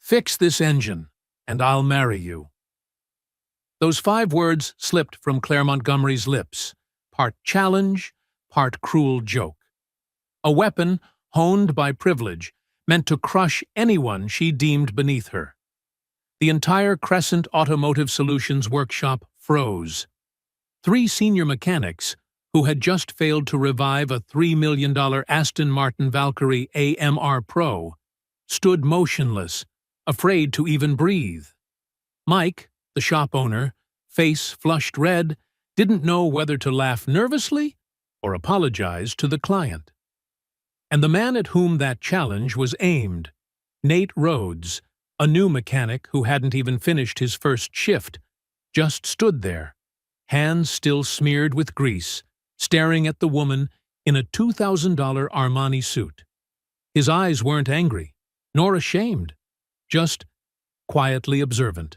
"Fix this engine, and I'll marry you." Those 5 words slipped from Claire Montgomery's lips, part challenge, part cruel joke. A weapon, honed by privilege, meant to crush anyone she deemed beneath her. The entire Crescent Automotive Solutions workshop froze. 3 senior mechanics, who had just failed to revive a $3 million Aston Martin Valkyrie AMR Pro, stood motionless, afraid to even breathe. Mike, the shop owner, face flushed red, didn't know whether to laugh nervously or apologize to the client. And the man at whom that challenge was aimed, Nate Rhodes, a new mechanic who hadn't even finished his first shift, just stood there, hands still smeared with grease, staring at the woman in a $2,000 Armani suit. His eyes weren't angry, nor ashamed, just quietly observant,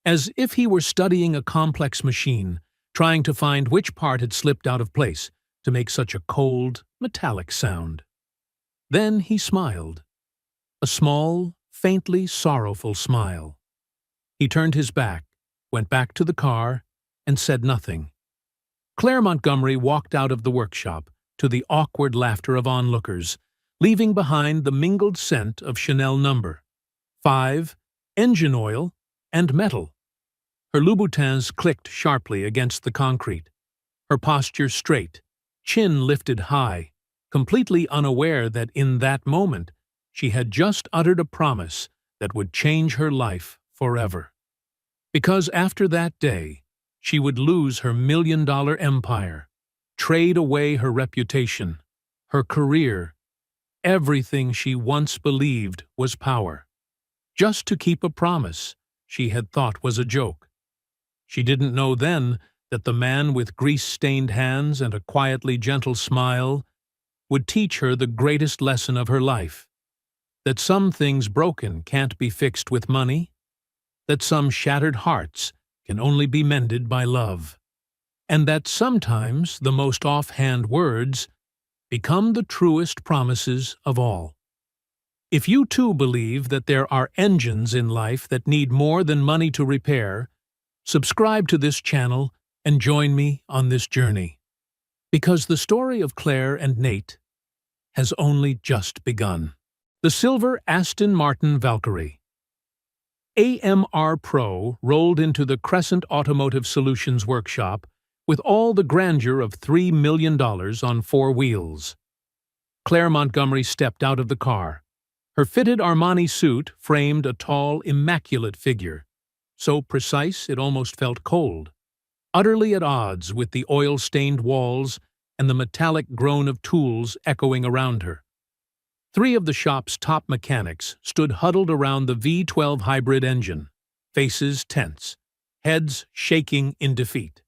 as if he were studying a complex machine, trying to find which part had slipped out of place to make such a cold, metallic sound. Then he smiled, a small, faintly sorrowful smile. He turned his back, went back to the car, and said nothing. Claire Montgomery walked out of the workshop to the awkward laughter of onlookers, leaving behind the mingled scent of Chanel No. 5, engine oil, and metal. Her Louboutins clicked sharply against the concrete, her posture straight, chin lifted high, completely unaware that in that moment she had just uttered a promise that would change her life forever. Because after that day, she would lose her $1 million empire, trade away her reputation, her career, everything she once believed was power, just to keep a promise she had thought was a joke. She didn't know then that the man with grease-stained hands and a quietly gentle smile would teach her the greatest lesson of her life, that some things broken can't be fixed with money, that some shattered hearts can only be mended by love, and that sometimes the most offhand words become the truest promises of all. If you too believe that there are engines in life that need more than money to repair, subscribe to this channel and join me on this journey. Because the story of Claire and Nate has only just begun. The silver Aston Martin Valkyrie AMR Pro rolled into the Crescent Automotive Solutions workshop with all the grandeur of $3 million on 4 wheels. Claire Montgomery stepped out of the car. Her fitted Armani suit framed a tall, immaculate figure, so precise it almost felt cold, utterly at odds with the oil-stained walls and the metallic groan of tools echoing around her. 3 of the shop's top mechanics stood huddled around the V12 hybrid engine, faces tense, heads shaking in defeat.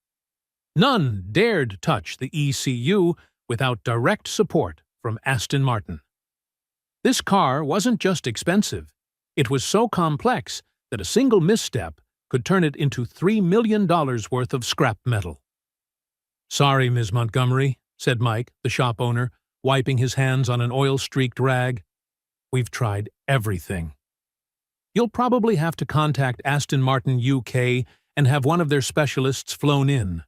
None dared touch the ECU without direct support from Aston Martin. This car wasn't just expensive, it was so complex that a single misstep could turn it into $3 million worth of scrap metal. "Sorry, Ms. Montgomery," said Mike, the shop owner, wiping his hands on an oil-streaked rag. "We've tried everything. You'll probably have to contact Aston Martin UK and have one of their specialists flown in."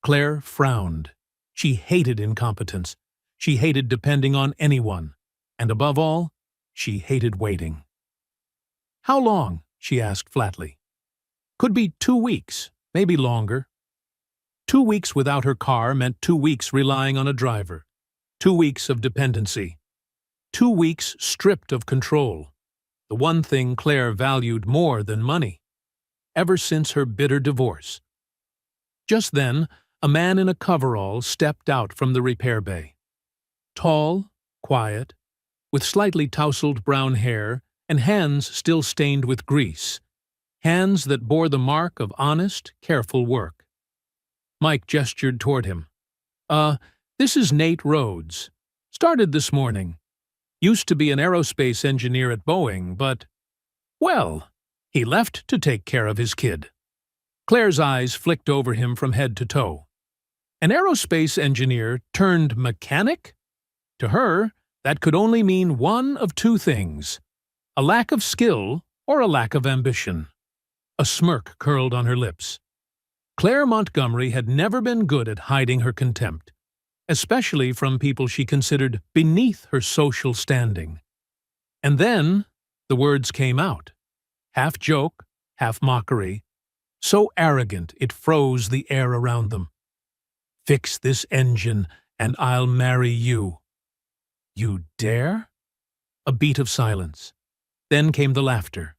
Claire frowned. She hated incompetence. She hated depending on anyone. And above all, she hated waiting. "How long?" she asked flatly. "Could be 2 weeks, maybe longer." 2 weeks without her car meant 2 weeks relying on a driver. 2 weeks of dependency. 2 weeks stripped of control. The one thing Claire valued more than money, ever since her bitter divorce. Just then, a man in a coverall stepped out from the repair bay. Tall, quiet, with slightly tousled brown hair and hands still stained with grease. Hands that bore the mark of honest, careful work. Mike gestured toward him. This is Nate Rhodes. Started this morning. Used to be an aerospace engineer at Boeing, but, well, he left to take care of his kid." Claire's eyes flicked over him from head to toe. An aerospace engineer turned mechanic? To her, that could only mean one of 2 things. A lack of skill or a lack of ambition? A smirk curled on her lips. Claire Montgomery had never been good at hiding her contempt, especially from people she considered beneath her social standing. And then the words came out, half joke, half mockery, so arrogant it froze the air around them. "Fix this engine, and I'll marry you." "You dare?" A beat of silence. Then came the laughter.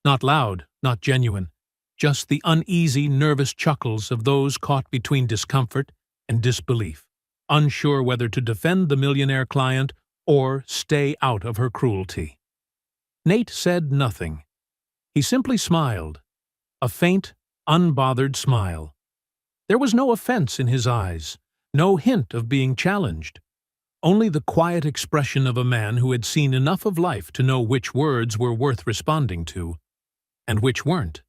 Not loud, not genuine, just the uneasy, nervous chuckles of those caught between discomfort and disbelief, unsure whether to defend the millionaire client or stay out of her cruelty. Nate said nothing. He simply smiled, a faint, unbothered smile. There was no offense in his eyes, no hint of being challenged, only the quiet expression of a man who had seen enough of life to know which words were worth responding to, and which weren't.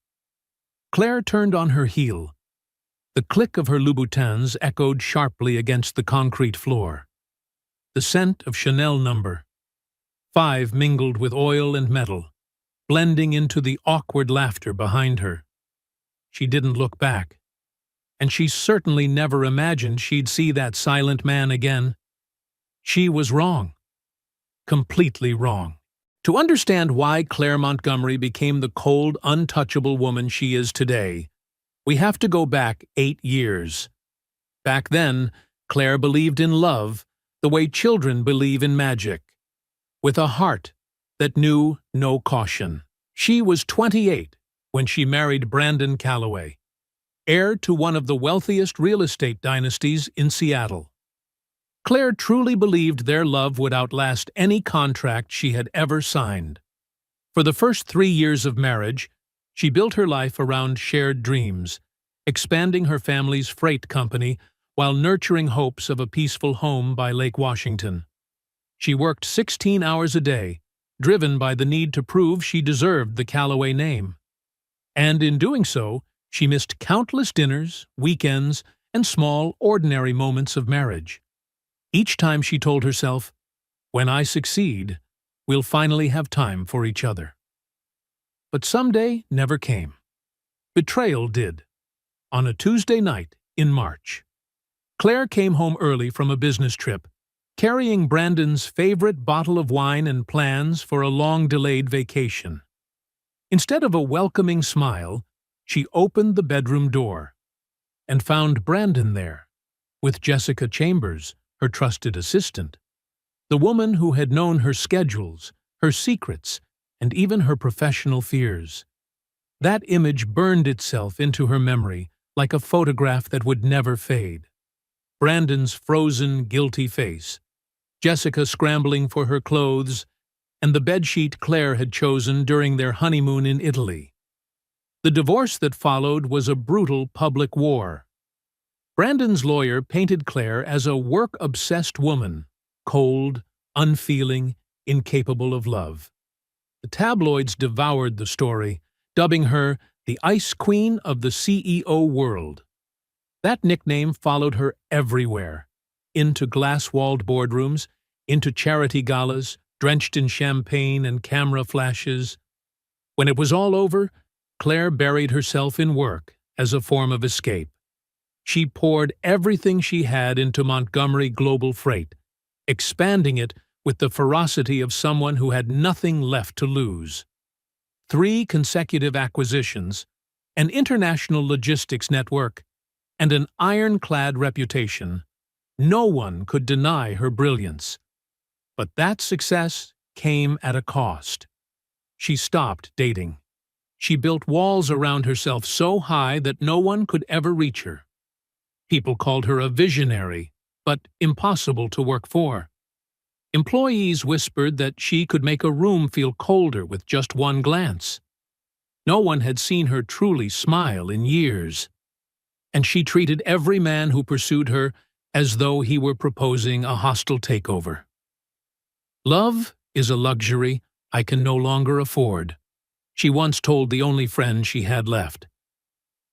Claire turned on her heel. The click of her Louboutins echoed sharply against the concrete floor. The scent of Chanel No. 5 mingled with oil and metal, blending into the awkward laughter behind her. She didn't look back, and she certainly never imagined she'd see that silent man again. She was wrong. Completely wrong. To understand why Claire Montgomery became the cold, untouchable woman she is today, we have to go back 8 years. Back then, Claire believed in love the way children believe in magic, with a heart that knew no caution. She was 28 when she married Brandon Calloway, heir to one of the wealthiest real estate dynasties in Seattle. Claire truly believed their love would outlast any contract she had ever signed. For the first 3 years of marriage, she built her life around shared dreams, expanding her family's freight company while nurturing hopes of a peaceful home by Lake Washington. She worked 16 hours a day, driven by the need to prove she deserved the Calloway name. And in doing so, she missed countless dinners, weekends, and small, ordinary moments of marriage. Each time she told herself, "When I succeed, we'll finally have time for each other." But someday never came. Betrayal did. On a Tuesday night in March, Claire came home early from a business trip, carrying Brandon's favorite bottle of wine and plans for a long-delayed vacation. Instead of a welcoming smile, she opened the bedroom door and found Brandon there, with Jessica Chambers, her trusted assistant, the woman who had known her schedules, her secrets, and even her professional fears. That image burned itself into her memory like a photograph that would never fade. Brandon's frozen, guilty face, Jessica scrambling for her clothes, and the bedsheet Claire had chosen during their honeymoon in Italy. The divorce that followed was a brutal public war. Brandon's lawyer painted Claire as a work-obsessed woman, cold, unfeeling, incapable of love. The tabloids devoured the story, dubbing her the Ice Queen of the CEO world. That nickname followed her everywhere, into glass-walled boardrooms, into charity galas, drenched in champagne and camera flashes. When it was all over, Claire buried herself in work as a form of escape. She poured everything she had into Montgomery Global Freight, expanding it with the ferocity of someone who had nothing left to lose. 3 consecutive acquisitions, an international logistics network, and an ironclad reputation. No one could deny her brilliance. But that success came at a cost. She stopped dating. She built walls around herself so high that no one could ever reach her. People called her a visionary, but impossible to work for. Employees whispered that she could make a room feel colder with just one glance. No one had seen her truly smile in years. And she treated every man who pursued her as though he were proposing a hostile takeover. "Love is a luxury I can no longer afford," she once told the only friend she had left.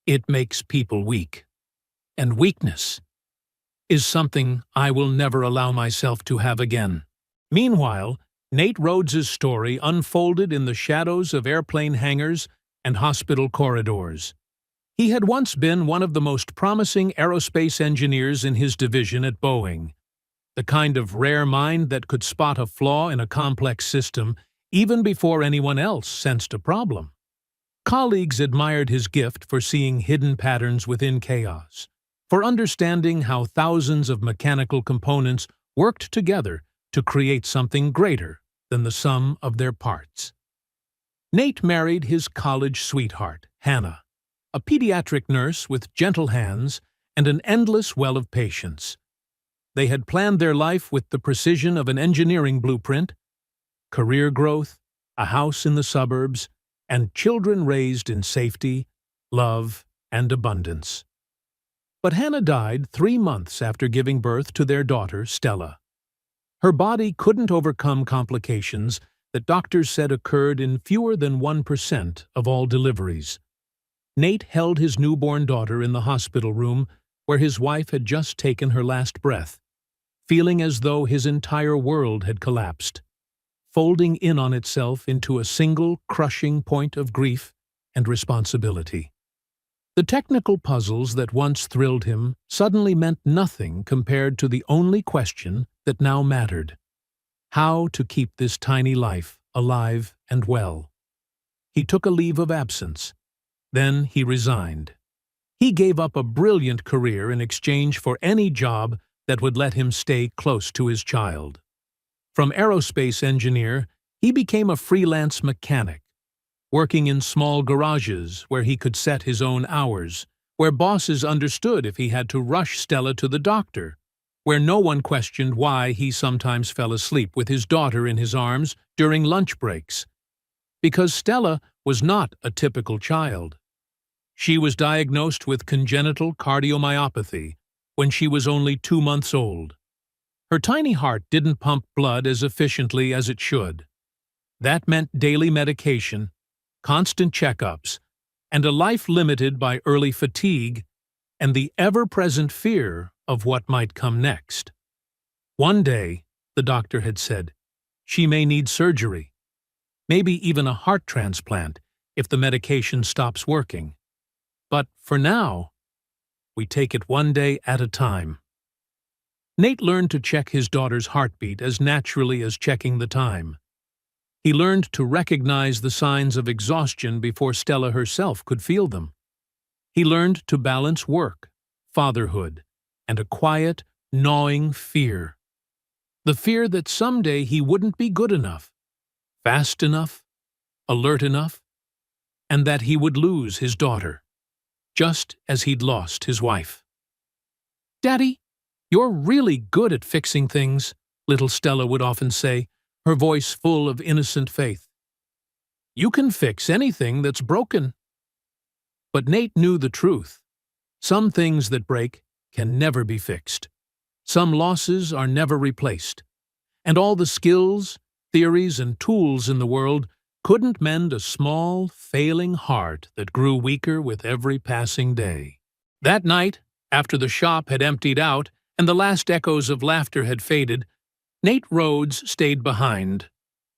"It makes people weak. And weakness is something I will never allow myself to have again." Meanwhile, Nate Rhodes's story unfolded in the shadows of airplane hangars and hospital corridors. He had once been one of the most promising aerospace engineers in his division at Boeing, the kind of rare mind that could spot a flaw in a complex system even before anyone else sensed a problem. Colleagues admired his gift for seeing hidden patterns within chaos, for understanding how thousands of mechanical components worked together to create something greater than the sum of their parts. Nate married his college sweetheart, Hannah, a pediatric nurse with gentle hands and an endless well of patience. They had planned their life with the precision of an engineering blueprint: career growth, a house in the suburbs, and children raised in safety, love, and abundance. But Hannah died 3 months after giving birth to their daughter, Stella. Her body couldn't overcome complications that doctors said occurred in fewer than 1% of all deliveries. Nate held his newborn daughter in the hospital room where his wife had just taken her last breath, feeling as though his entire world had collapsed, folding in on itself into a single crushing point of grief and responsibility. The technical puzzles that once thrilled him suddenly meant nothing compared to the only question that now mattered: how to keep this tiny life alive and well. He took a leave of absence. Then he resigned. He gave up a brilliant career in exchange for any job that would let him stay close to his child. From aerospace engineer, he became a freelance mechanic, working in small garages where he could set his own hours, where bosses understood if he had to rush Stella to the doctor, where no one questioned why he sometimes fell asleep with his daughter in his arms during lunch breaks. Because Stella was not a typical child. She was diagnosed with congenital cardiomyopathy when she was only 2 months old. Her tiny heart didn't pump blood as efficiently as it should. That meant daily medication, constant checkups, and a life limited by early fatigue and the ever-present fear of what might come next. One day, the doctor had said, she may need surgery, maybe even a heart transplant if the medication stops working. But for now, we take it one day at a time. Nate learned to check his daughter's heartbeat as naturally as checking the time. He learned to recognize the signs of exhaustion before Stella herself could feel them. He learned to balance work, fatherhood, and a quiet, gnawing fear. The fear that someday he wouldn't be good enough, fast enough, alert enough, and that he would lose his daughter, just as he'd lost his wife. "Daddy, you're really good at fixing things," little Stella would often say, her voice full of innocent faith. "You can fix anything that's broken." But Nate knew the truth. Some things that break can never be fixed. Some losses are never replaced. And all the skills, theories, and tools in the world couldn't mend a small, failing heart that grew weaker with every passing day. That night, after the shop had emptied out and the last echoes of laughter had faded, Nate Rhodes stayed behind,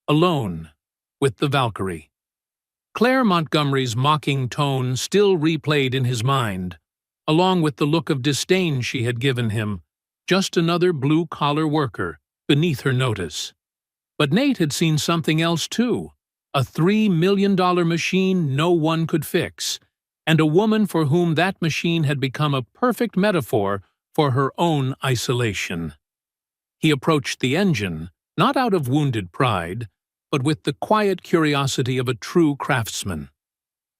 alone, with the Valkyrie. Claire Montgomery's mocking tone still replayed in his mind, along with the look of disdain she had given him, just another blue-collar worker, beneath her notice. But Nate had seen something else too, a $3 million machine no one could fix, and a woman for whom that machine had become a perfect metaphor for her own isolation. He approached the engine, not out of wounded pride, but with the quiet curiosity of a true craftsman.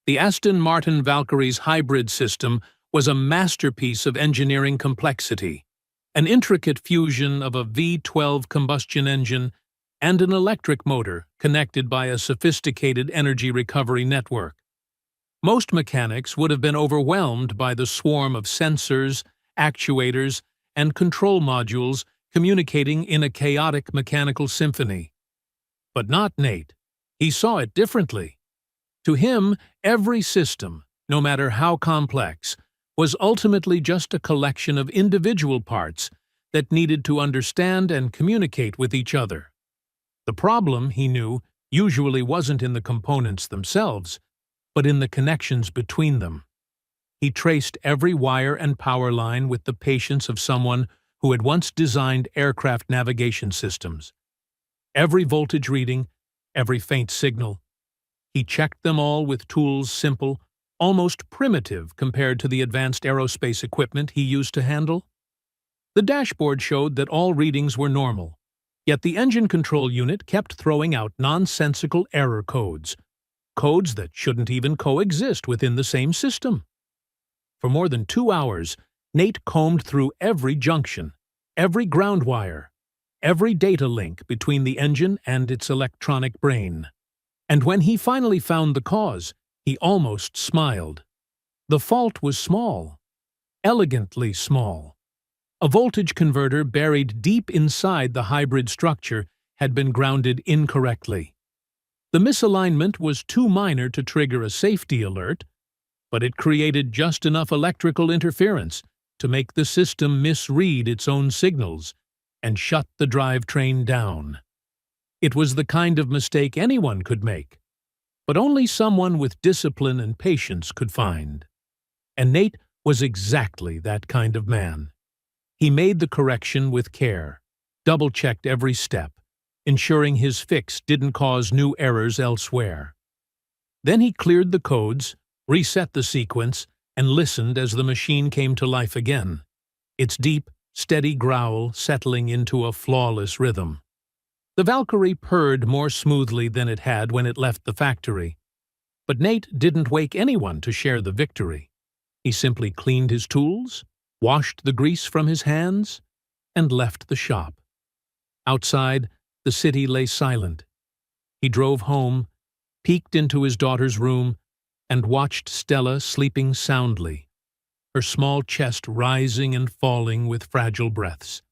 The Aston Martin Valkyrie's hybrid system was a masterpiece of engineering complexity, an intricate fusion of a V12 combustion engine and an electric motor connected by a sophisticated energy recovery network. Most mechanics would have been overwhelmed by the swarm of sensors, actuators, and control modules communicating in a chaotic mechanical symphony. But not Nate. He saw it differently. To him, every system, no matter how complex, was ultimately just a collection of individual parts that needed to understand and communicate with each other. The problem, he knew, usually wasn't in the components themselves, but in the connections between them. He traced every wire and power line with the patience of someone who had once designed aircraft navigation systems. Every voltage reading, every faint signal. He checked them all with tools simple, almost primitive compared to the advanced aerospace equipment he used to handle. The dashboard showed that all readings were normal, yet the engine control unit kept throwing out nonsensical error codes, codes that shouldn't even coexist within the same system. For more than 2 hours, Nate combed through every junction, every ground wire, every data link between the engine and its electronic brain. And when he finally found the cause, he almost smiled. The fault was small, elegantly small. A voltage converter buried deep inside the hybrid structure had been grounded incorrectly. The misalignment was too minor to trigger a safety alert, but it created just enough electrical interference to make the system misread its own signals and shut the drivetrain down. It was the kind of mistake anyone could make, but only someone with discipline and patience could find. And Nate was exactly that kind of man. He made the correction with care, double-checked every step, ensuring his fix didn't cause new errors elsewhere. Then he cleared the codes, reset the sequence, and listened as the machine came to life again, its deep, steady growl settling into a flawless rhythm. The Valkyrie purred more smoothly than it had when it left the factory. But Nate didn't wake anyone to share the victory. He simply cleaned his tools, washed the grease from his hands, and left the shop. Outside, the city lay silent. He drove home, peeked into his daughter's room, and watched Stella sleeping soundly, her small chest rising and falling with fragile breaths.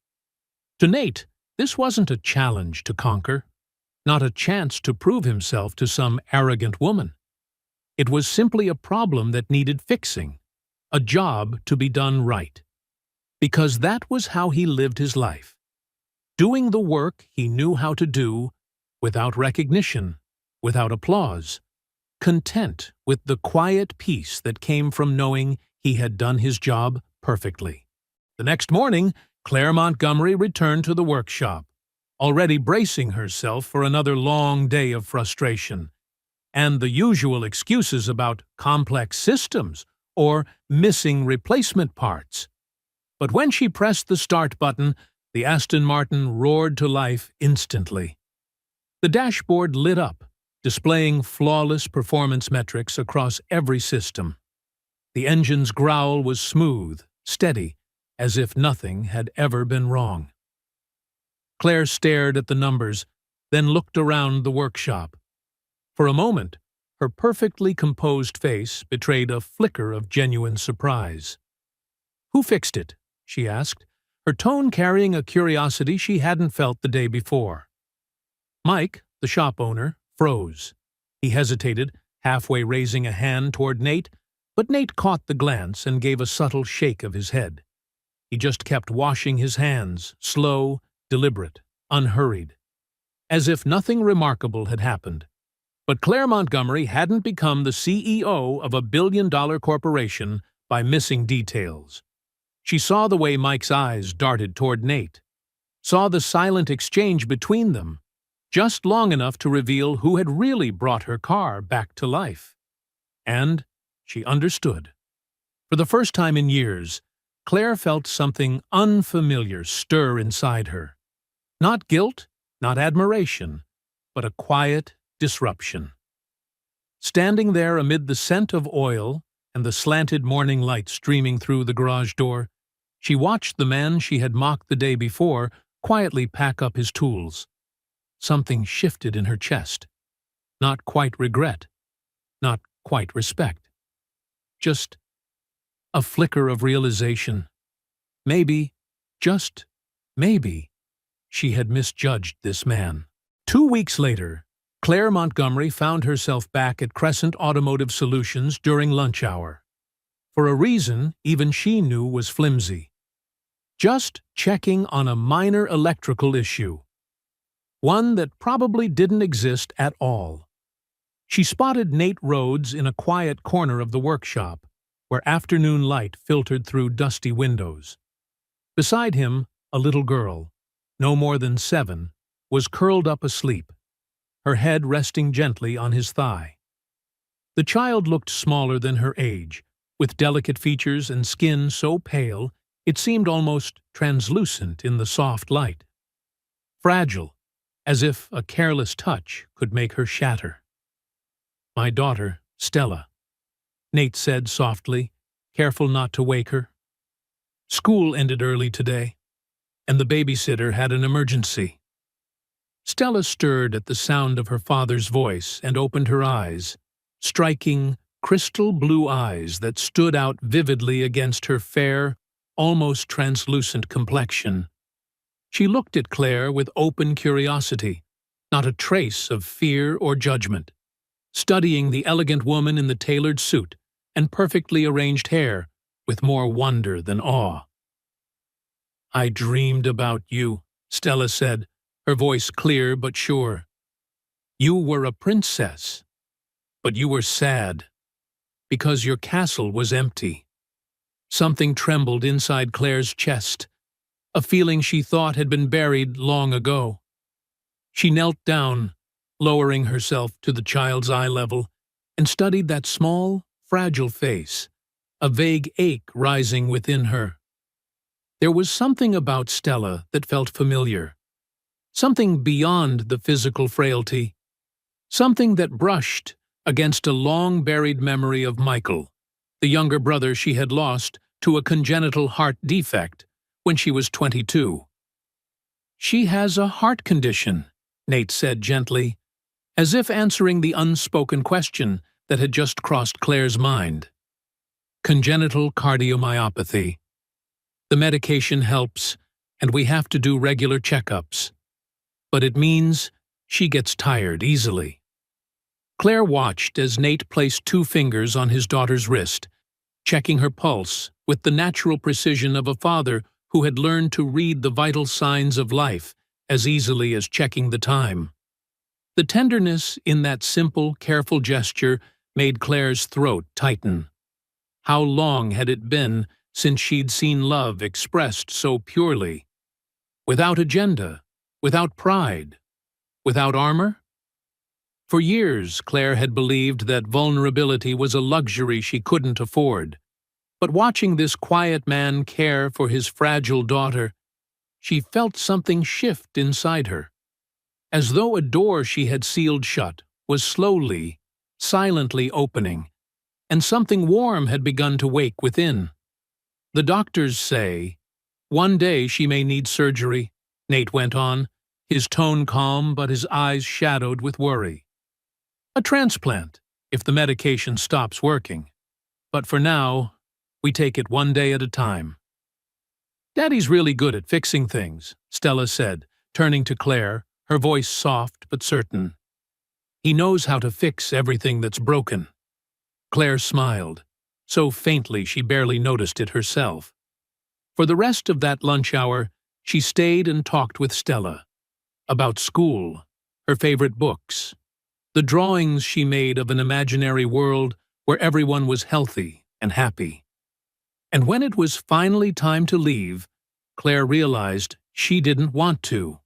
To Nate, this wasn't a challenge to conquer, not a chance to prove himself to some arrogant woman. It was simply a problem that needed fixing, a job to be done right. Because that was how he lived his life, doing the work he knew how to do, without recognition, without applause, content with the quiet peace that came from knowing he had done his job perfectly. The next morning, Claire Montgomery returned to the workshop, already bracing herself for another long day of frustration, and the usual excuses about complex systems or missing replacement parts. But when she pressed the start button, the Aston Martin roared to life instantly. The dashboard lit up, displaying flawless performance metrics across every system. The engine's growl was smooth, steady, as if nothing had ever been wrong. Claire stared at the numbers, then looked around the workshop. For a moment, her perfectly composed face betrayed a flicker of genuine surprise. "Who fixed it?" she asked, her tone carrying a curiosity she hadn't felt the day before. Mike, the shop owner, froze. He hesitated, halfway raising a hand toward Nate, but Nate caught the glance and gave a subtle shake of his head. He just kept washing his hands, slow, deliberate, unhurried, as if nothing remarkable had happened. But Claire Montgomery hadn't become the CEO of a billion-dollar corporation by missing details. She saw the way Mike's eyes darted toward Nate, saw the silent exchange between them, just long enough to reveal who had really brought her car back to life. And she understood. For the first time in years, Claire felt something unfamiliar stir inside her. Not guilt, not admiration, but a quiet disruption. Standing there amid the scent of oil and the slanted morning light streaming through the garage door, she watched the man she had mocked the day before quietly pack up his tools. Something shifted in her chest. Not quite regret, not quite respect. Just a flicker of realization. Maybe, just maybe, she had misjudged this man. 2 weeks later, Claire Montgomery found herself back at Crescent Automotive Solutions during lunch hour. For a reason even she knew was flimsy. Just checking on a minor electrical issue. one that probably didn't exist at all. She spotted Nate Rhodes in a quiet corner of the workshop, where afternoon light filtered through dusty windows. Beside him, a little girl, no more than 7, was curled up asleep, her head resting gently on his thigh. The child looked smaller than her age, with delicate features and skin so pale it seemed almost translucent in the soft light. Fragile, as if a careless touch could make her shatter. "My daughter, Stella," Nate said softly, careful not to wake her. "School ended early today, and the babysitter had an emergency." Stella stirred at the sound of her father's voice and opened her eyes, striking, crystal blue eyes that stood out vividly against her fair, almost translucent complexion. She looked at Claire with open curiosity, not a trace of fear or judgment, studying the elegant woman in the tailored suit and perfectly arranged hair with more wonder than awe. "I dreamed about you," Stella said, her voice clear but sure. "You were a princess, but you were sad, because your castle was empty." Something trembled inside Claire's chest, a feeling she thought had been buried long ago. She knelt down, lowering herself to the child's eye level, and studied that small, fragile face, a vague ache rising within her. There was something about Stella that felt familiar, something beyond the physical frailty, something that brushed against a long-buried memory of Michael, the younger brother she had lost to a congenital heart defect when she was 22. "She has a heart condition," Nate said gently, as if answering the unspoken question that had just crossed Claire's mind. "Congenital cardiomyopathy. The medication helps, and we have to do regular checkups. But it means she gets tired easily." Claire watched as Nate placed 2 fingers on his daughter's wrist, checking her pulse with the natural precision of a father who had learned to read the vital signs of life as easily as checking the time. The tenderness in that simple, careful gesture made Claire's throat tighten. How long had it been since she'd seen love expressed so purely? Without agenda, without pride, without armor? For years, Claire had believed that vulnerability was a luxury she couldn't afford. But watching this quiet man care for his fragile daughter, she felt something shift inside her, as though a door she had sealed shut was slowly, silently opening, and something warm had begun to wake within. "The doctors say, one day she may need surgery," Nate went on, his tone calm but his eyes shadowed with worry. "A transplant, if the medication stops working. But for now, we take it one day at a time." "Daddy's really good at fixing things," Stella said, turning to Claire, her voice soft but certain. "He knows how to fix everything that's broken." Claire smiled, so faintly she barely noticed it herself. For the rest of that lunch hour, she stayed and talked with Stella about school, her favorite books, the drawings she made of an imaginary world where everyone was healthy and happy. And when it was finally time to leave, Claire realized she didn't want to.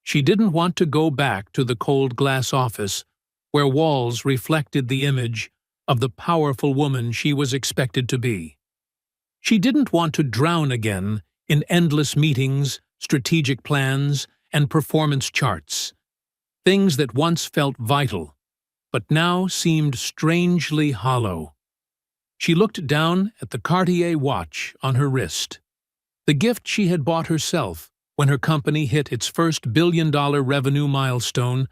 She didn't want to go back to the cold glass office where walls reflected the image of the powerful woman she was expected to be. She didn't want to drown again in endless meetings, strategic plans, and performance charts, things that once felt vital, but now seemed strangely hollow. She looked down at the Cartier watch on her wrist, the gift she had bought herself when her company hit its first billion-dollar revenue milestone,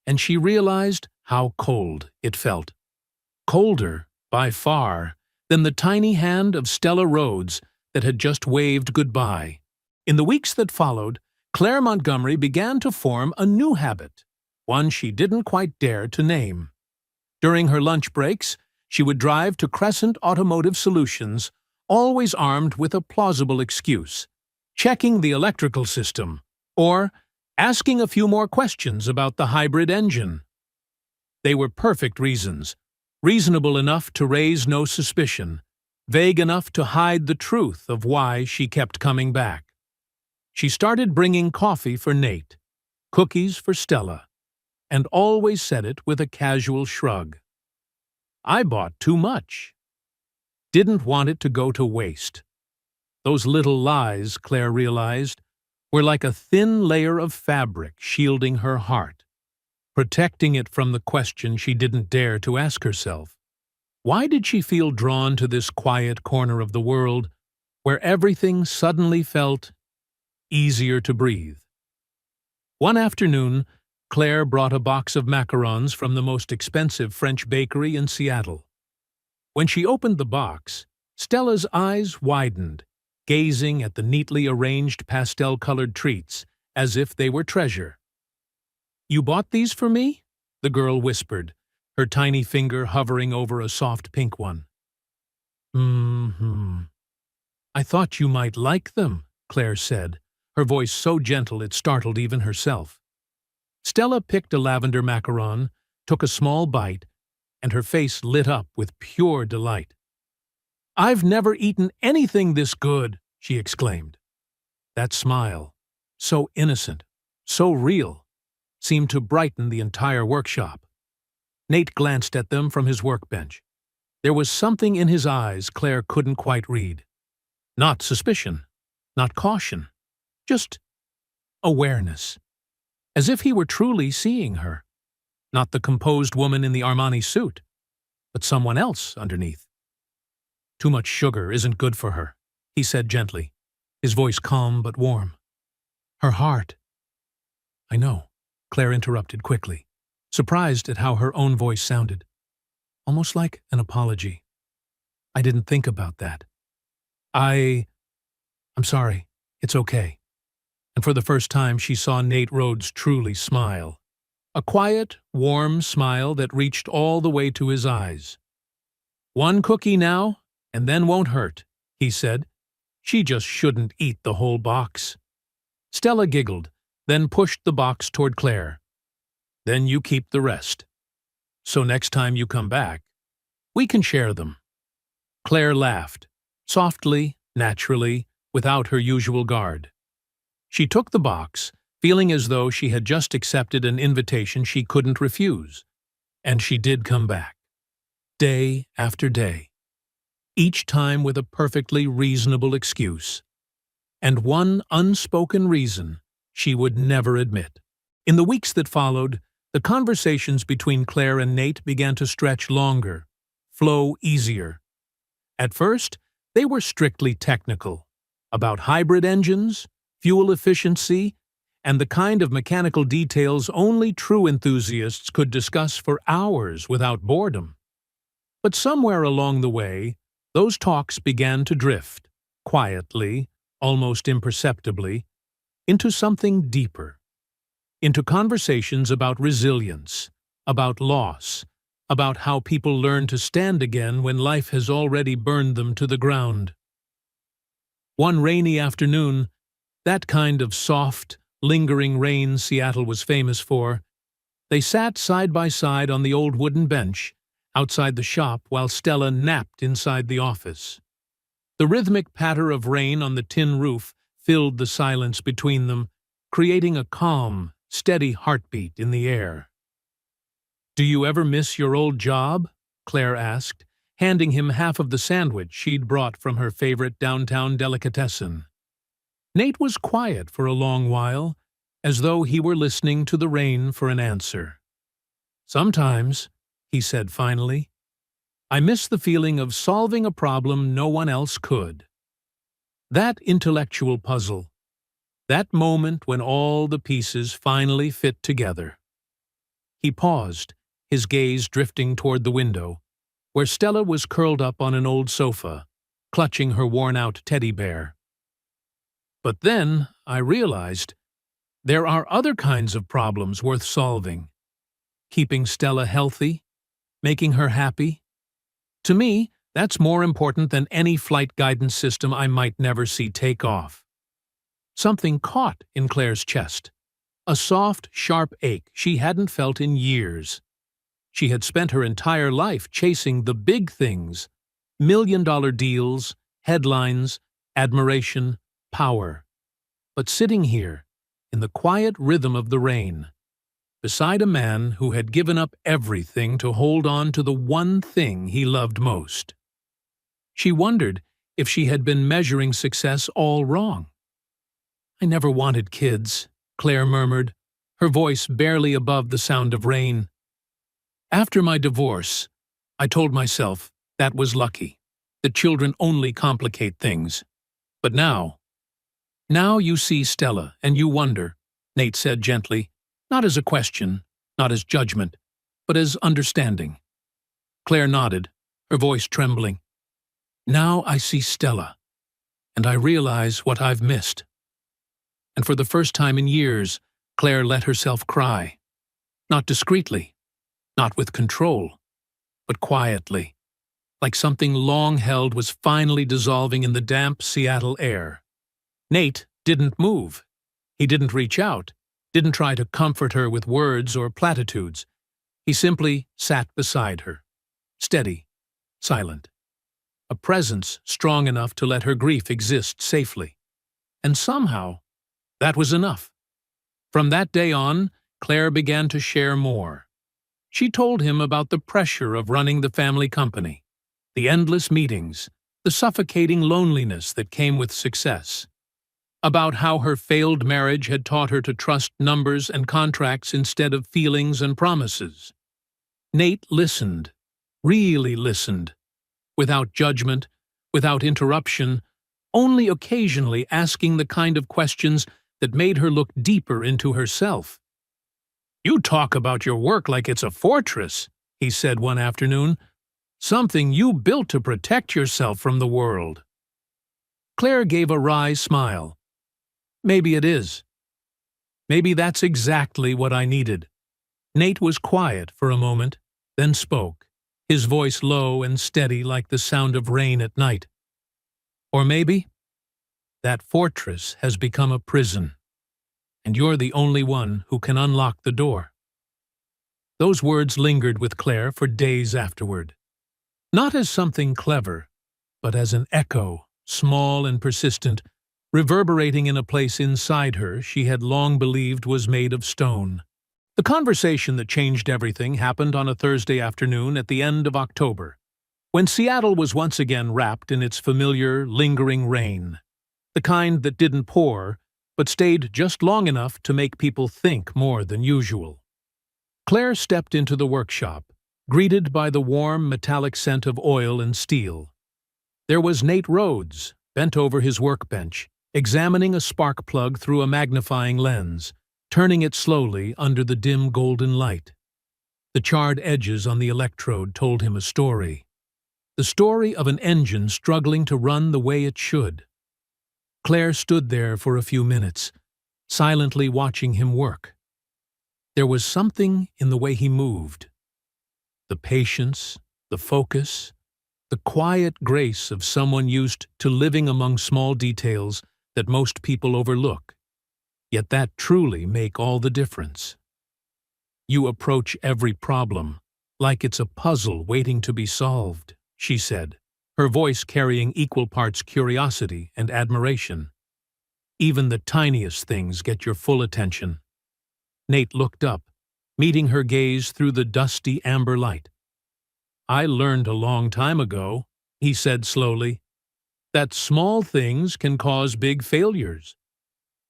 and she realized how cold it felt. Colder, by far, than the tiny hand of Stella Rhodes that had just waved goodbye. In the weeks that followed, Claire Montgomery began to form a new habit, one she didn't quite dare to name. During her lunch breaks, she would drive to Crescent Automotive Solutions, always armed with a plausible excuse, checking the electrical system, or asking a few more questions about the hybrid engine. They were perfect reasons, reasonable enough to raise no suspicion, vague enough to hide the truth of why she kept coming back. She started bringing coffee for Nate, cookies for Stella, and always said it with a casual shrug. I bought too much. Didn't want it to go to waste. Those little lies, Claire realized, were like a thin layer of fabric shielding her heart, protecting it from the question she didn't dare to ask herself. Why did she feel drawn to this quiet corner of the world where everything suddenly felt easier to breathe? One afternoon, Claire brought a box of macarons from the most expensive French bakery in Seattle. When she opened the box, Stella's eyes widened, gazing at the neatly arranged pastel-colored treats as if they were treasure. "You bought these for me?" the girl whispered, her tiny finger hovering over a soft pink one. "Mm-hmm. I thought you might like them," Claire said, her voice so gentle it startled even herself. Stella picked a lavender macaron, took a small bite, and her face lit up with pure delight. "I've never eaten anything this good," she exclaimed. That smile, so innocent, so real, seemed to brighten the entire workshop. Nate glanced at them from his workbench. There was something in his eyes Claire couldn't quite read. Not suspicion, not caution, just awareness. As if he were truly seeing her. Not the composed woman in the Armani suit, but someone else underneath. "Too much sugar isn't good for her," he said gently, his voice calm but warm. "Her heart—" "I know," Claire interrupted quickly, surprised at how her own voice sounded. Almost like an apology. "I didn't think about that. I'm sorry. It's okay." And for the first time she saw Nate Rhodes truly smile. A quiet, warm smile that reached all the way to his eyes. "One cookie now, and then won't hurt," he said. "She just shouldn't eat the whole box." Stella giggled, then pushed the box toward Claire. "Then you keep the rest. So next time you come back, we can share them." Claire laughed, softly, naturally, without her usual guard. She took the box, feeling as though she had just accepted an invitation she couldn't refuse. And she did come back. Day after day. Each time with a perfectly reasonable excuse. And one unspoken reason she would never admit. In the weeks that followed, the conversations between Claire and Nate began to stretch longer, flow easier. At first, they were strictly technical, about hybrid engines, fuel efficiency, and the kind of mechanical details only true enthusiasts could discuss for hours without boredom. But somewhere along the way, those talks began to drift, quietly, almost imperceptibly, into something deeper. Into conversations about resilience, about loss, about how people learn to stand again when life has already burned them to the ground. One rainy afternoon, that kind of soft, lingering rain Seattle was famous for, they sat side by side on the old wooden bench outside the shop while Stella napped inside the office. The rhythmic patter of rain on the tin roof filled the silence between them, creating a calm, steady heartbeat in the air. "Do you ever miss your old job?" Claire asked, handing him half of the sandwich she'd brought from her favorite downtown delicatessen. Nate was quiet for a long while, as though he were listening to the rain for an answer. "Sometimes," he said finally, "I miss the feeling of solving a problem no one else could. That intellectual puzzle, that moment when all the pieces finally fit together." He paused, his gaze drifting toward the window, where Stella was curled up on an old sofa, clutching her worn-out teddy bear. "But then I realized there are other kinds of problems worth solving. Keeping Stella healthy, making her happy. To me, that's more important than any flight guidance system I might never see take off." Something caught in Claire's chest, a soft, sharp ache she hadn't felt in years. She had spent her entire life chasing the big things: million-dollar deals, headlines, admiration, power. But sitting here, in the quiet rhythm of the rain, beside a man who had given up everything to hold on to the one thing he loved most, she wondered if she had been measuring success all wrong. "I never wanted kids," Claire murmured, her voice barely above the sound of rain. "After my divorce, I told myself that was lucky, that children only complicate things. But now you see Stella and you wonder," Nate said gently, not as a question, not as judgment, but as understanding. Claire nodded, her voice trembling. "Now I see Stella, and I realize what I've missed." And for the first time in years, Claire let herself cry. Not discreetly, not with control, but quietly, like something long held was finally dissolving in the damp Seattle air. Nate didn't move. He didn't reach out, didn't try to comfort her with words or platitudes. He simply sat beside her, steady, silent, a presence strong enough to let her grief exist safely. And somehow, that was enough. From that day on, Claire began to share more. She told him about the pressure of running the family company, the endless meetings, the suffocating loneliness that came with success, about how her failed marriage had taught her to trust numbers and contracts instead of feelings and promises. Nate listened, really listened, without judgment, without interruption, only occasionally asking the kind of questions that made her look deeper into herself. "You talk about your work like it's a fortress," he said one afternoon, "something you built to protect yourself from the world." Claire gave a wry smile. "Maybe it is. Maybe that's exactly what I needed." Nate was quiet for a moment, then spoke, his voice low and steady like the sound of rain at night. "Or maybe that fortress has become a prison, and you're the only one who can unlock the door." Those words lingered with Claire for days afterward, not as something clever, but as an echo, small and persistent, reverberating in a place inside her she had long believed was made of stone. The conversation that changed everything happened on a Thursday afternoon at the end of October, when Seattle was once again wrapped in its familiar, lingering rain, the kind that didn't pour, but stayed just long enough to make people think more than usual. Claire stepped into the workshop, greeted by the warm, metallic scent of oil and steel. There was Nate Rhodes, bent over his workbench, examining a spark plug through a magnifying lens, turning it slowly under the dim golden light. The charred edges on the electrode told him a story. The story of an engine struggling to run the way it should. Claire stood there for a few minutes, silently watching him work. There was something in the way he moved. The patience, the focus, the quiet grace of someone used to living among small details that most people overlook, yet that truly make all the difference. "You approach every problem like it's a puzzle waiting to be solved," she said, her voice carrying equal parts curiosity and admiration. "Even the tiniest things get your full attention." Nate looked up, meeting her gaze through the dusty amber light. "I learned a long time ago," he said slowly, "that small things can cause big failures.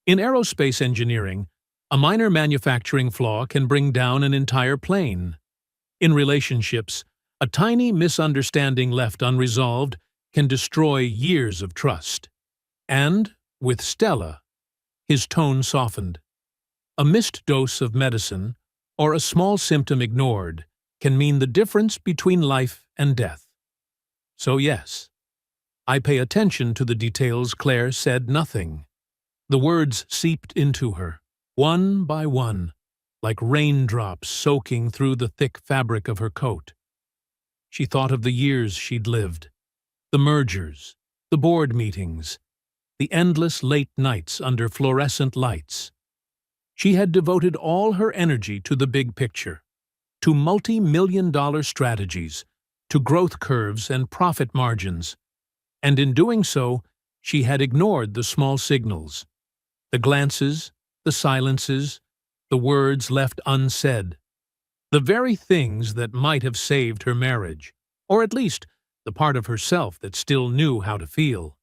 In aerospace engineering, a minor manufacturing flaw can bring down an entire plane. In relationships, a tiny misunderstanding left unresolved can destroy years of trust. And, with Stella," his tone softened, "a missed dose of medicine, or a small symptom ignored, can mean the difference between life and death. So yes, I pay attention to the details." Claire said nothing. The words seeped into her, one by one, like raindrops soaking through the thick fabric of her coat. She thought of the years she'd lived, the mergers, the board meetings, the endless late nights under fluorescent lights. She had devoted all her energy to the big picture, to multi-million-dollar strategies, to growth curves and profit margins, and in doing so, she had ignored the small signals, the glances, the silences, the words left unsaid, the very things that might have saved her marriage, or at least the part of herself that still knew how to feel.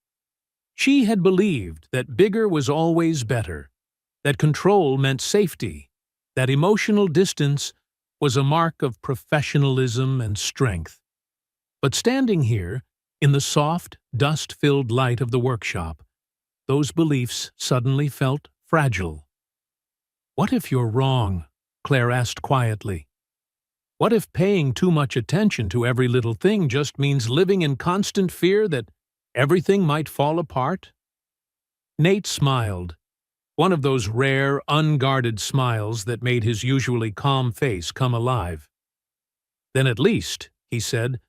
She had believed that bigger was always better, that control meant safety, that emotional distance was a mark of professionalism and strength. But standing here, in the soft, dust-filled light of the workshop, those beliefs suddenly felt fragile. "What if you're wrong?" Claire asked quietly. "What if paying too much attention to every little thing just means living in constant fear that everything might fall apart?" Nate smiled, one of those rare, unguarded smiles that made his usually calm face come alive. "Then at least," he said,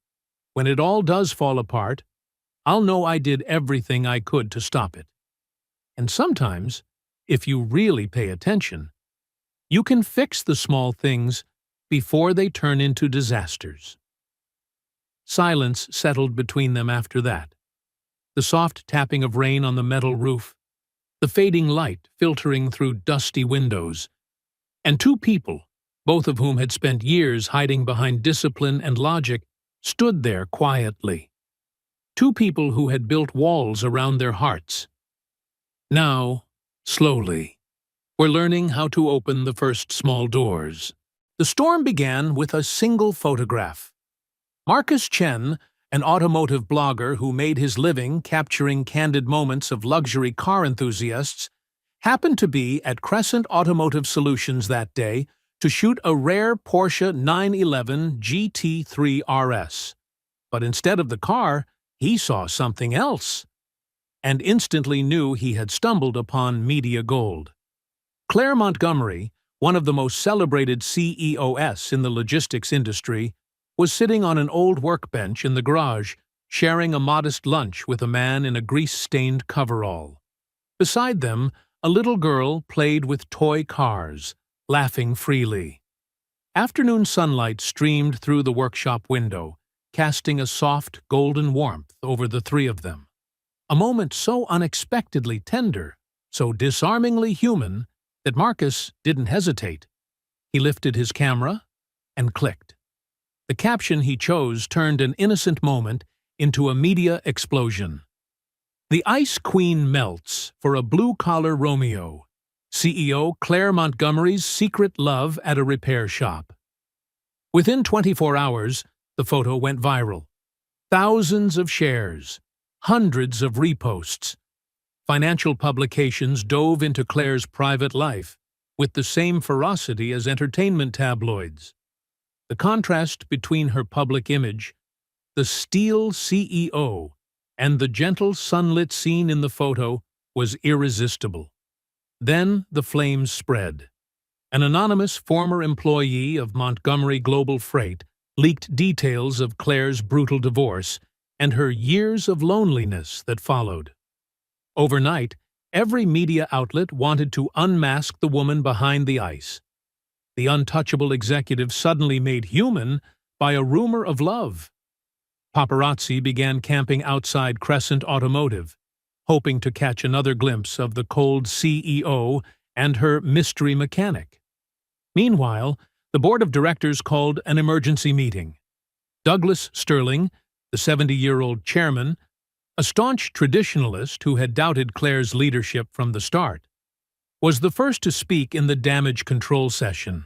"when it all does fall apart, I'll know I did everything I could to stop it. And sometimes, if you really pay attention, you can fix the small things before they turn into disasters." Silence settled between them after that. The soft tapping of rain on the metal roof, the fading light filtering through dusty windows, and two people, both of whom had spent years hiding behind discipline and logic, stood there quietly. Two people who had built walls around their hearts. Now, slowly, we're learning how to open the first small doors. The storm began with a single photograph. Marcus Chen, an automotive blogger who made his living capturing candid moments of luxury car enthusiasts, happened to be at Crescent Automotive Solutions that day to shoot a rare Porsche 911 GT3 RS. But instead of the car, he saw something else, and instantly knew he had stumbled upon media gold. Claire Montgomery, one of the most celebrated CEOs in the logistics industry, was sitting on an old workbench in the garage, sharing a modest lunch with a man in a grease-stained coverall. Beside them, a little girl played with toy cars, laughing freely. Afternoon sunlight streamed through the workshop window, casting a soft, golden warmth over the three of them. A moment so unexpectedly tender, so disarmingly human, that Marcus didn't hesitate. He lifted his camera and clicked. The caption he chose turned an innocent moment into a media explosion. "The Ice Queen melts for a blue-collar Romeo. CEO Claire Montgomery's secret love at a repair shop." Within 24 hours, the photo went viral. Thousands of shares, hundreds of reposts. Financial publications dove into Claire's private life with the same ferocity as entertainment tabloids. The contrast between her public image, the steel CEO, and the gentle sunlit scene in the photo was irresistible. Then the flames spread. An anonymous former employee of Montgomery Global Freight leaked details of Claire's brutal divorce and her years of loneliness that followed. Overnight, every media outlet wanted to unmask the woman behind the ice. The untouchable executive suddenly made human by a rumor of love. Paparazzi began camping outside Crescent Automotive, hoping to catch another glimpse of the cold CEO and her mystery mechanic. Meanwhile, the board of directors called an emergency meeting. Douglas Sterling, the 70-year-old chairman, a staunch traditionalist who had doubted Claire's leadership from the start, was the first to speak in the damage control session.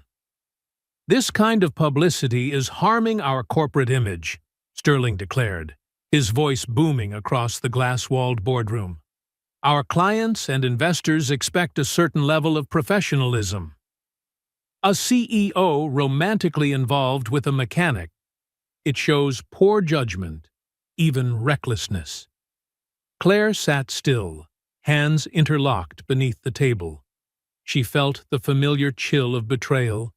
"This kind of publicity is harming our corporate image," Sterling declared, his voice booming across the glass-walled boardroom. "Our clients and investors expect a certain level of professionalism. A CEO romantically involved with a mechanic. It shows poor judgment, even recklessness." Claire sat still, hands interlocked beneath the table. She felt the familiar chill of betrayal,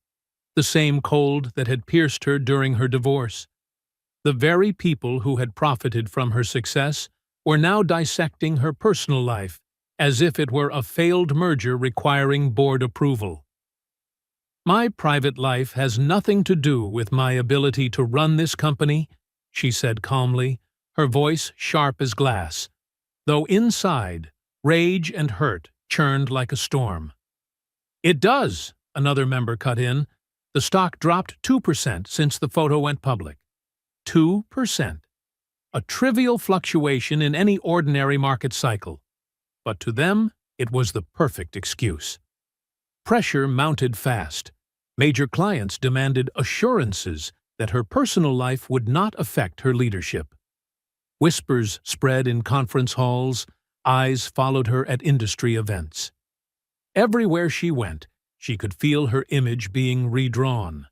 the same cold that had pierced her during her divorce. The very people who had profited from her success were now dissecting her personal life as if it were a failed merger requiring board approval. "My private life has nothing to do with my ability to run this company," she said calmly, her voice sharp as glass, though inside, rage and hurt churned like a storm. "It does," another member cut in. "The stock dropped 2% since the photo went public." 2%. A trivial fluctuation in any ordinary market cycle. But to them, it was the perfect excuse. Pressure mounted fast. Major clients demanded assurances that her personal life would not affect her leadership. Whispers spread in conference halls, eyes followed her at industry events. Everywhere she went, she could feel her image being redrawn.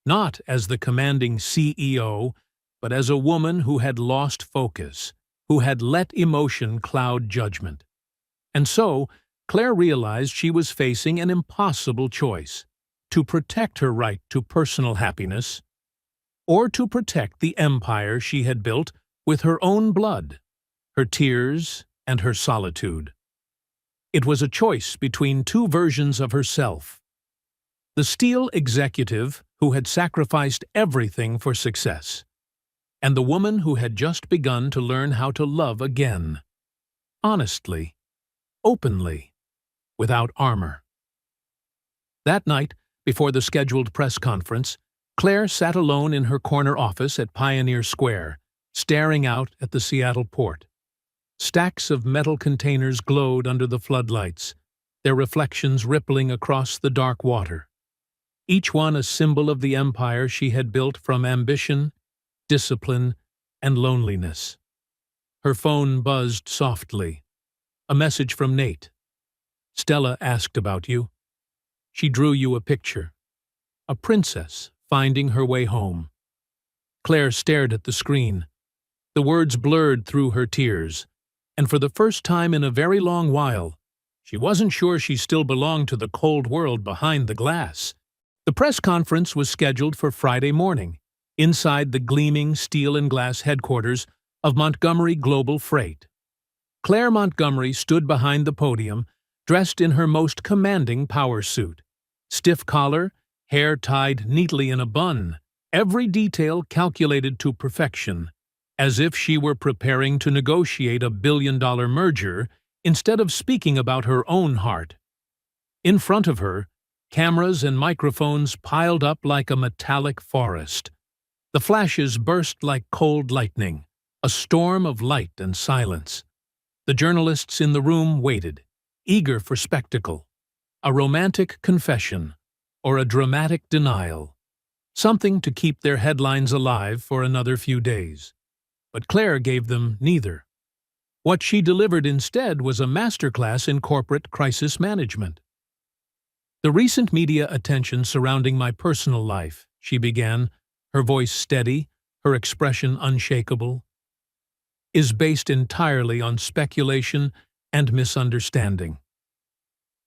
Not as the commanding CEO, but as a woman who had lost focus, who had let emotion cloud judgment. And so, Claire realized she was facing an impossible choice: to protect her right to personal happiness, or to protect the empire she had built with her own blood, her tears, and her solitude. It was a choice between two versions of herself: the steel executive who had sacrificed everything for success, and the woman who had just begun to learn how to love again, honestly, openly, without armor. That night, before the scheduled press conference, Claire sat alone in her corner office at Pioneer Square, staring out at the Seattle port. Stacks of metal containers glowed under the floodlights, their reflections rippling across the dark water. Each one a symbol of the empire she had built from ambition, discipline, and loneliness. Her phone buzzed softly. A message from Nate. "Stella asked about you. She drew you a picture. A princess finding her way home." Claire stared at the screen. The words blurred through her tears, and for the first time in a very long while, she wasn't sure she still belonged to the cold world behind the glass. The press conference was scheduled for Friday morning, inside the gleaming steel and glass headquarters of Montgomery Global Freight. Claire Montgomery stood behind the podium, dressed in her most commanding power suit. Stiff collar, hair tied neatly in a bun, every detail calculated to perfection, as if she were preparing to negotiate a billion-dollar merger instead of speaking about her own heart. In front of her, cameras and microphones piled up like a metallic forest. The flashes burst like cold lightning, a storm of light and silence. The journalists in the room waited, eager for spectacle, a romantic confession, or a dramatic denial, something to keep their headlines alive for another few days. But Claire gave them neither. What she delivered instead was a masterclass in corporate crisis management. "The recent media attention surrounding my personal life," she began, her voice steady, her expression unshakable, "is based entirely on speculation and misunderstanding."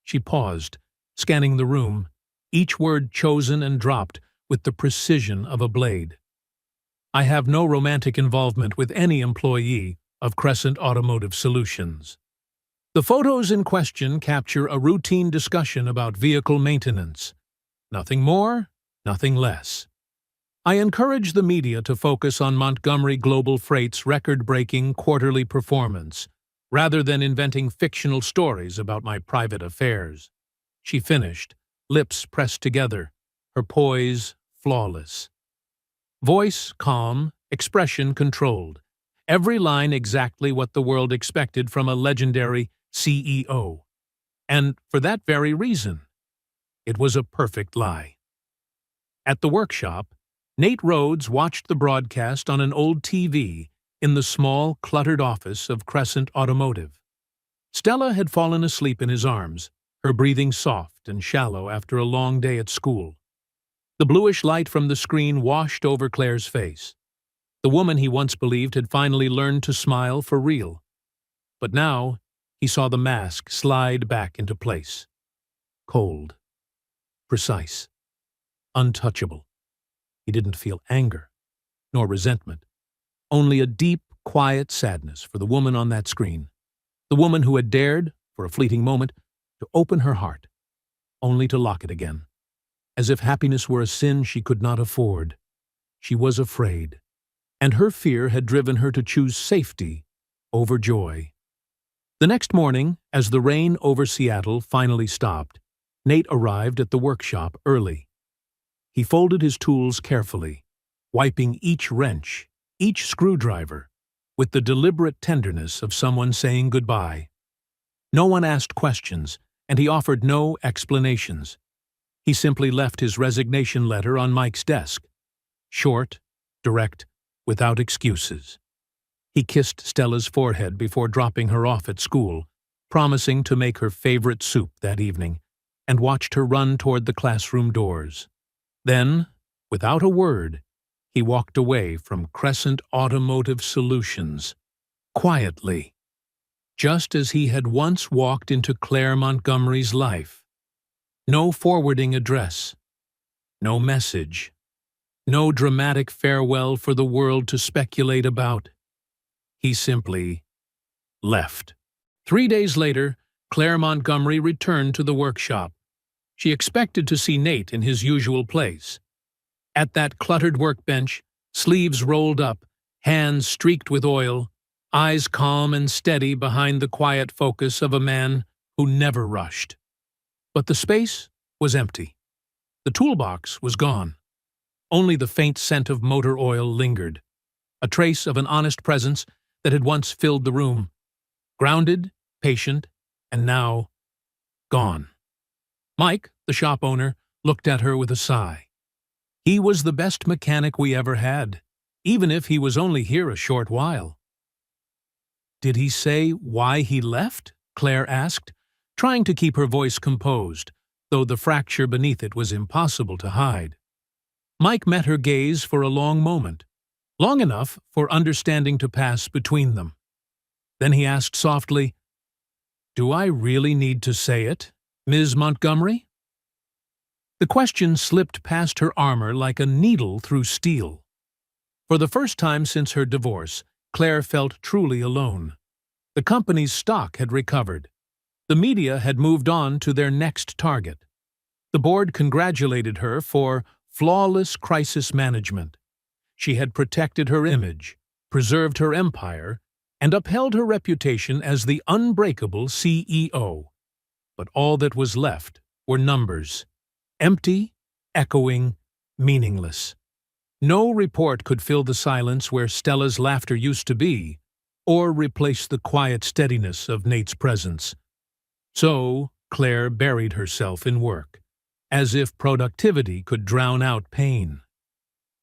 She paused, scanning the room, each word chosen and dropped with the precision of a blade. "I have no romantic involvement with any employee of Crescent Automotive Solutions. The photos in question capture a routine discussion about vehicle maintenance. Nothing more, nothing less. I encourage the media to focus on Montgomery Global Freight's record-breaking quarterly performance, rather than inventing fictional stories about my private affairs." She finished, lips pressed together, her poise flawless. Voice calm, expression controlled, every line exactly what the world expected from a legendary CEO. And for that very reason, it was a perfect lie. At the workshop, Nate Rhodes watched the broadcast on an old TV in the small, cluttered office of Crescent Automotive. Stella had fallen asleep in his arms, her breathing soft and shallow after a long day at school. The bluish light from the screen washed over Claire's face. The woman he once believed had finally learned to smile for real. But now, he saw the mask slide back into place. Cold. Precise. Untouchable. He didn't feel anger, nor resentment. Only a deep, quiet sadness for the woman on that screen. The woman who had dared, for a fleeting moment, to open her heart, only to lock it again. As if happiness were a sin she could not afford. She was afraid, and her fear had driven her to choose safety over joy. The next morning, as the rain over Seattle finally stopped, Nate arrived at the workshop early. He folded his tools carefully, wiping each wrench, each screwdriver, with the deliberate tenderness of someone saying goodbye. No one asked questions, and he offered no explanations. He simply left his resignation letter on Mike's desk. Short, direct, without excuses. He kissed Stella's forehead before dropping her off at school, promising to make her favorite soup that evening, and watched her run toward the classroom doors. Then, without a word, he walked away from Crescent Automotive Solutions, quietly, just as he had once walked into Claire Montgomery's life. No forwarding address, no message, no dramatic farewell for the world to speculate about. He simply left. 3 days later, Claire Montgomery returned to the workshop. She expected to see Nate in his usual place. At that cluttered workbench, sleeves rolled up, hands streaked with oil, eyes calm and steady behind the quiet focus of a man who never rushed. But the space was empty. The toolbox was gone. Only the faint scent of motor oil lingered, a trace of an honest presence that had once filled the room. Grounded, patient, and now gone. Mike, the shop owner, looked at her with a sigh. He was the best mechanic we ever had, even if he was only here a short while. "Did he say why he left?" Claire asked, trying to keep her voice composed, though the fracture beneath it was impossible to hide. Mike met her gaze for a long moment, long enough for understanding to pass between them. Then he asked softly, "Do I really need to say it, Ms. Montgomery?" The question slipped past her armor like a needle through steel. For the first time since her divorce, Claire felt truly alone. The company's stock had recovered. The media had moved on to their next target. The board congratulated her for flawless crisis management. She had protected her image, preserved her empire, and upheld her reputation as the unbreakable CEO. But all that was left were numbers. Empty, echoing, meaningless. No report could fill the silence where Stella's laughter used to be, or replace the quiet steadiness of Nate's presence. So, Claire buried herself in work, as if productivity could drown out pain.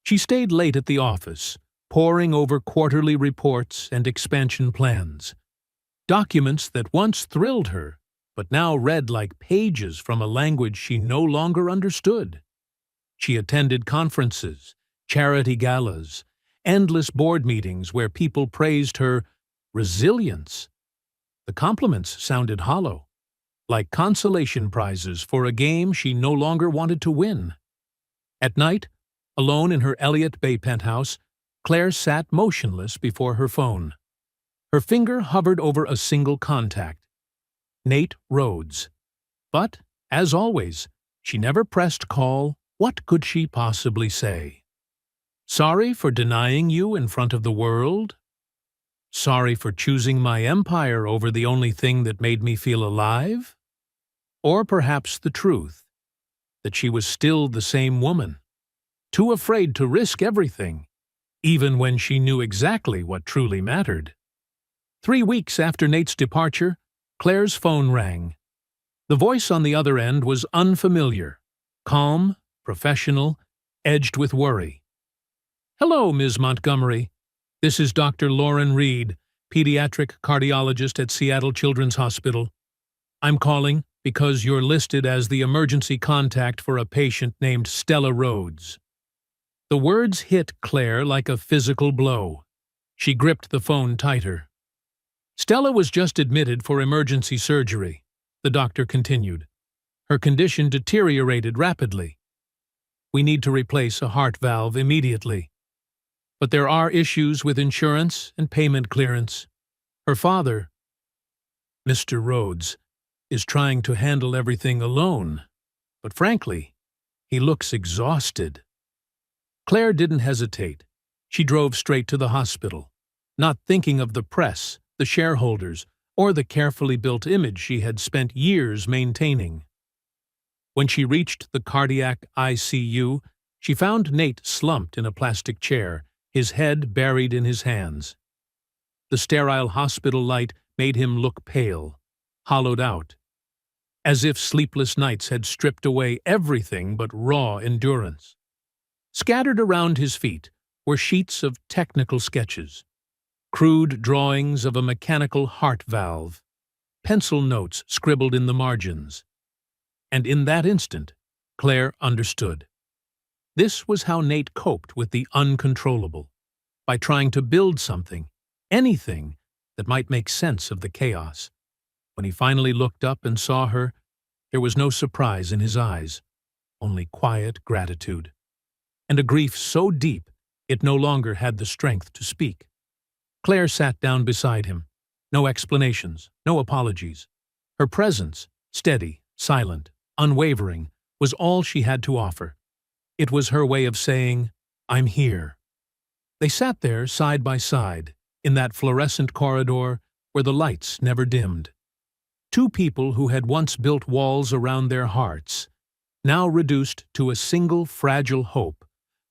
She stayed late at the office, poring over quarterly reports and expansion plans. Documents that once thrilled her, but now read like pages from a language she no longer understood. She attended conferences, charity galas, endless board meetings where people praised her resilience. The compliments sounded hollow, like consolation prizes for a game she no longer wanted to win. At night, alone in her Elliott Bay penthouse, Claire sat motionless before her phone. Her finger hovered over a single contact, Nate Rhodes. But, as always, she never pressed call. What could she possibly say? "Sorry for denying you in front of the world? Sorry for choosing my empire over the only thing that made me feel alive?" Or perhaps the truth, that she was still the same woman, too afraid to risk everything, even when she knew exactly what truly mattered. 3 weeks after Nate's departure, Claire's phone rang. The voice on the other end was unfamiliar, calm, professional, edged with worry. "Hello, Ms. Montgomery. This is Dr. Lauren Reed, pediatric cardiologist at Seattle Children's Hospital. I'm calling because you're listed as the emergency contact for a patient named Stella Rhodes." The words hit Claire like a physical blow. She gripped the phone tighter. "Stella was just admitted for emergency surgery," the doctor continued. "Her condition deteriorated rapidly. We need to replace a heart valve immediately. But there are issues with insurance and payment clearance. Her father, Mr. Rhodes, is trying to handle everything alone, but frankly, he looks exhausted." Claire didn't hesitate. She drove straight to the hospital, not thinking of the press, the shareholders, or the carefully built image she had spent years maintaining. When she reached the cardiac ICU, she found Nate slumped in a plastic chair, his head buried in his hands. The sterile hospital light made him look pale, hollowed out, as if sleepless nights had stripped away everything but raw endurance. Scattered around his feet were sheets of technical sketches, crude drawings of a mechanical heart valve, pencil notes scribbled in the margins. And in that instant, Claire understood. This was how Nate coped with the uncontrollable, by trying to build something, anything, that might make sense of the chaos. When he finally looked up and saw her, there was no surprise in his eyes, only quiet gratitude, and a grief so deep it no longer had the strength to speak. Claire sat down beside him. No explanations, no apologies. Her presence, steady, silent, unwavering, was all she had to offer. It was her way of saying, "I'm here." They sat there side by side, in that fluorescent corridor where the lights never dimmed. Two people who had once built walls around their hearts, now reduced to a single fragile hope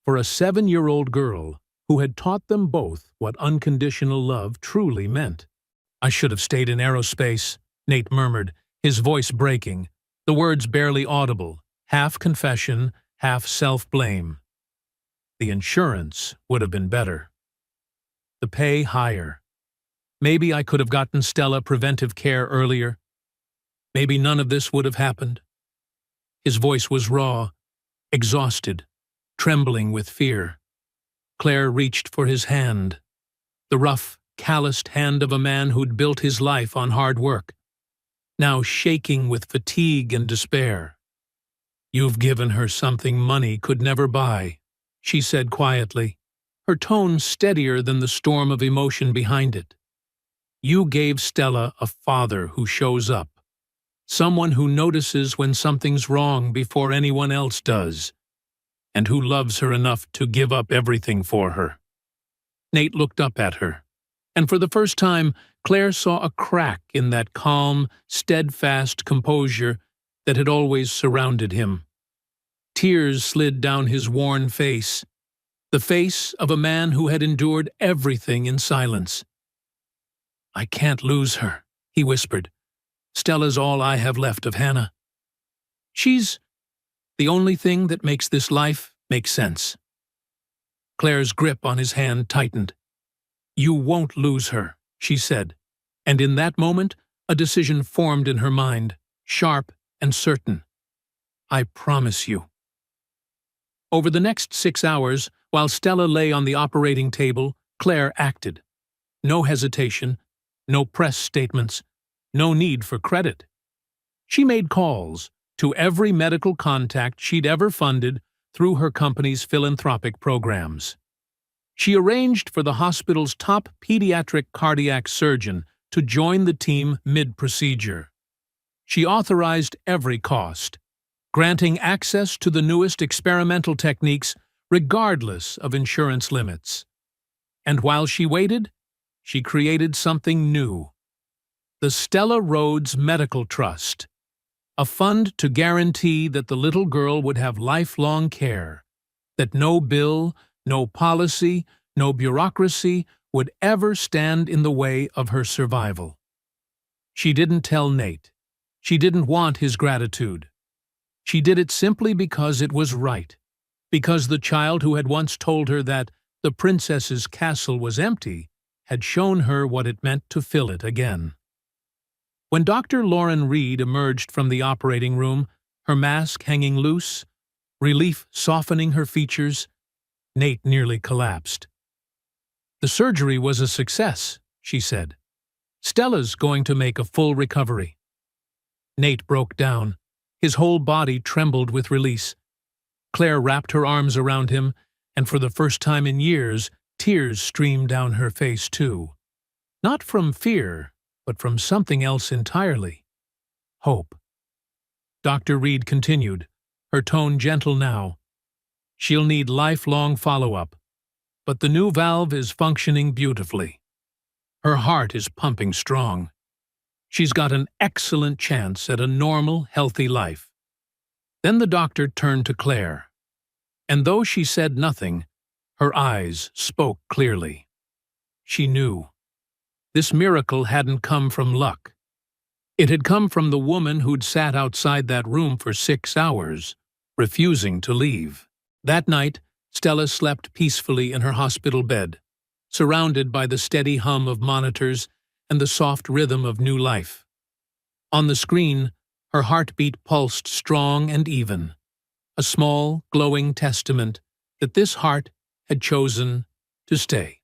for a 7-year-old girl who had taught them both what unconditional love truly meant. "I should have stayed in aerospace," Nate murmured, his voice breaking, the words barely audible, half confession, half self-blame. "The insurance would have been better. The pay higher. Maybe I could have gotten Stella preventive care earlier. Maybe none of this would have happened." His voice was raw, exhausted, trembling with fear. Claire reached for his hand, the rough, calloused hand of a man who'd built his life on hard work, now shaking with fatigue and despair. "You've given her something money could never buy," she said quietly, her tone steadier than the storm of emotion behind it. "You gave Stella a father who shows up, someone who notices when something's wrong before anyone else does, and who loves her enough to give up everything for her." Nate looked up at her, and for the first time, Claire saw a crack in that calm, steadfast composure that had always surrounded him. Tears slid down his worn face, the face of a man who had endured everything in silence. "I can't lose her," he whispered. "Stella's all I have left of Hannah. She's the only thing that makes this life make sense." Claire's grip on his hand tightened. "You won't lose her," she said, and in that moment a decision formed in her mind, sharp and certain. "I promise you." Over the next 6 hours, while Stella lay on the operating table, Claire acted. No hesitation, no press statements, no need for credit. She made calls to every medical contact she'd ever funded through her company's philanthropic programs. She arranged for the hospital's top pediatric cardiac surgeon to join the team mid-procedure. She authorized every cost, granting access to the newest experimental techniques regardless of insurance limits. And while she waited, she created something new. The Stella Rhodes Medical Trust, a fund to guarantee that the little girl would have lifelong care, that no bill, no policy, no bureaucracy would ever stand in the way of her survival. She didn't tell Nate. She didn't want his gratitude. She did it simply because it was right, because the child who had once told her that the princess's castle was empty had shown her what it meant to fill it again. When Dr. Lauren Reed emerged from the operating room, her mask hanging loose, relief softening her features, Nate nearly collapsed. "The surgery was a success," she said. "Stella's going to make a full recovery." Nate broke down. His whole body trembled with release. Claire wrapped her arms around him, and for the first time in years, tears streamed down her face too. Not from fear, but from something else entirely. Hope. Dr. Reed continued, her tone gentle now. She'll need lifelong follow-up, but the new valve is functioning beautifully. Her heart is pumping strong. She's got an excellent chance at a normal, healthy life. Then the doctor turned to Claire, and though she said nothing, her eyes spoke clearly. She knew. This miracle hadn't come from luck. It had come from the woman who'd sat outside that room for 6 hours, refusing to leave. That night, Stella slept peacefully in her hospital bed, surrounded by the steady hum of monitors and the soft rhythm of new life. On the screen, her heartbeat pulsed strong and even, a small, glowing testament that this heart had chosen to stay.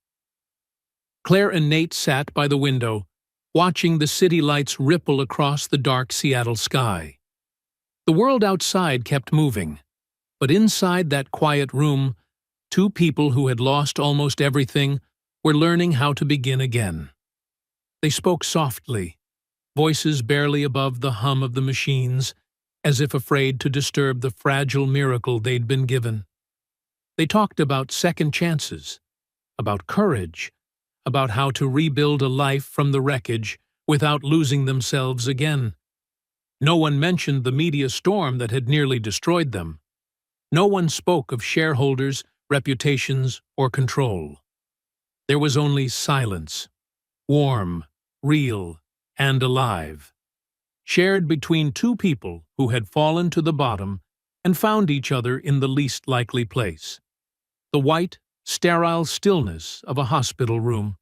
Claire and Nate sat by the window, watching the city lights ripple across the dark Seattle sky. The world outside kept moving, but inside that quiet room, two people who had lost almost everything were learning how to begin again. They spoke softly, voices barely above the hum of the machines, as if afraid to disturb the fragile miracle they'd been given. They talked about second chances, about courage, about how to rebuild a life from the wreckage without losing themselves again. No one mentioned the media storm that had nearly destroyed them. No one spoke of shareholders, reputations, or control. There was only silence, warm, real, and alive, shared between two people who had fallen to the bottom and found each other in the least likely place, the white, sterile stillness of a hospital room.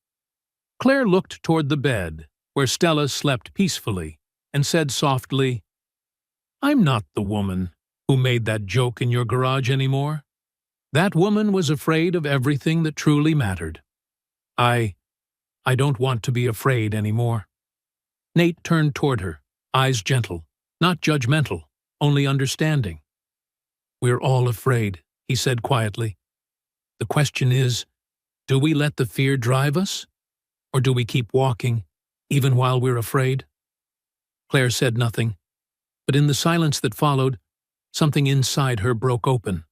Claire looked toward the bed, where Stella slept peacefully, and said softly, "I'm not the woman who made that joke in your garage anymore. That woman was afraid of everything that truly mattered. I don't want to be afraid anymore." Nate turned toward her, eyes gentle, not judgmental, only understanding. "We're all afraid," he said quietly. "The question is, do we let the fear drive us? Or do we keep walking, even while we're afraid?" Claire said nothing, but in the silence that followed, something inside her broke open.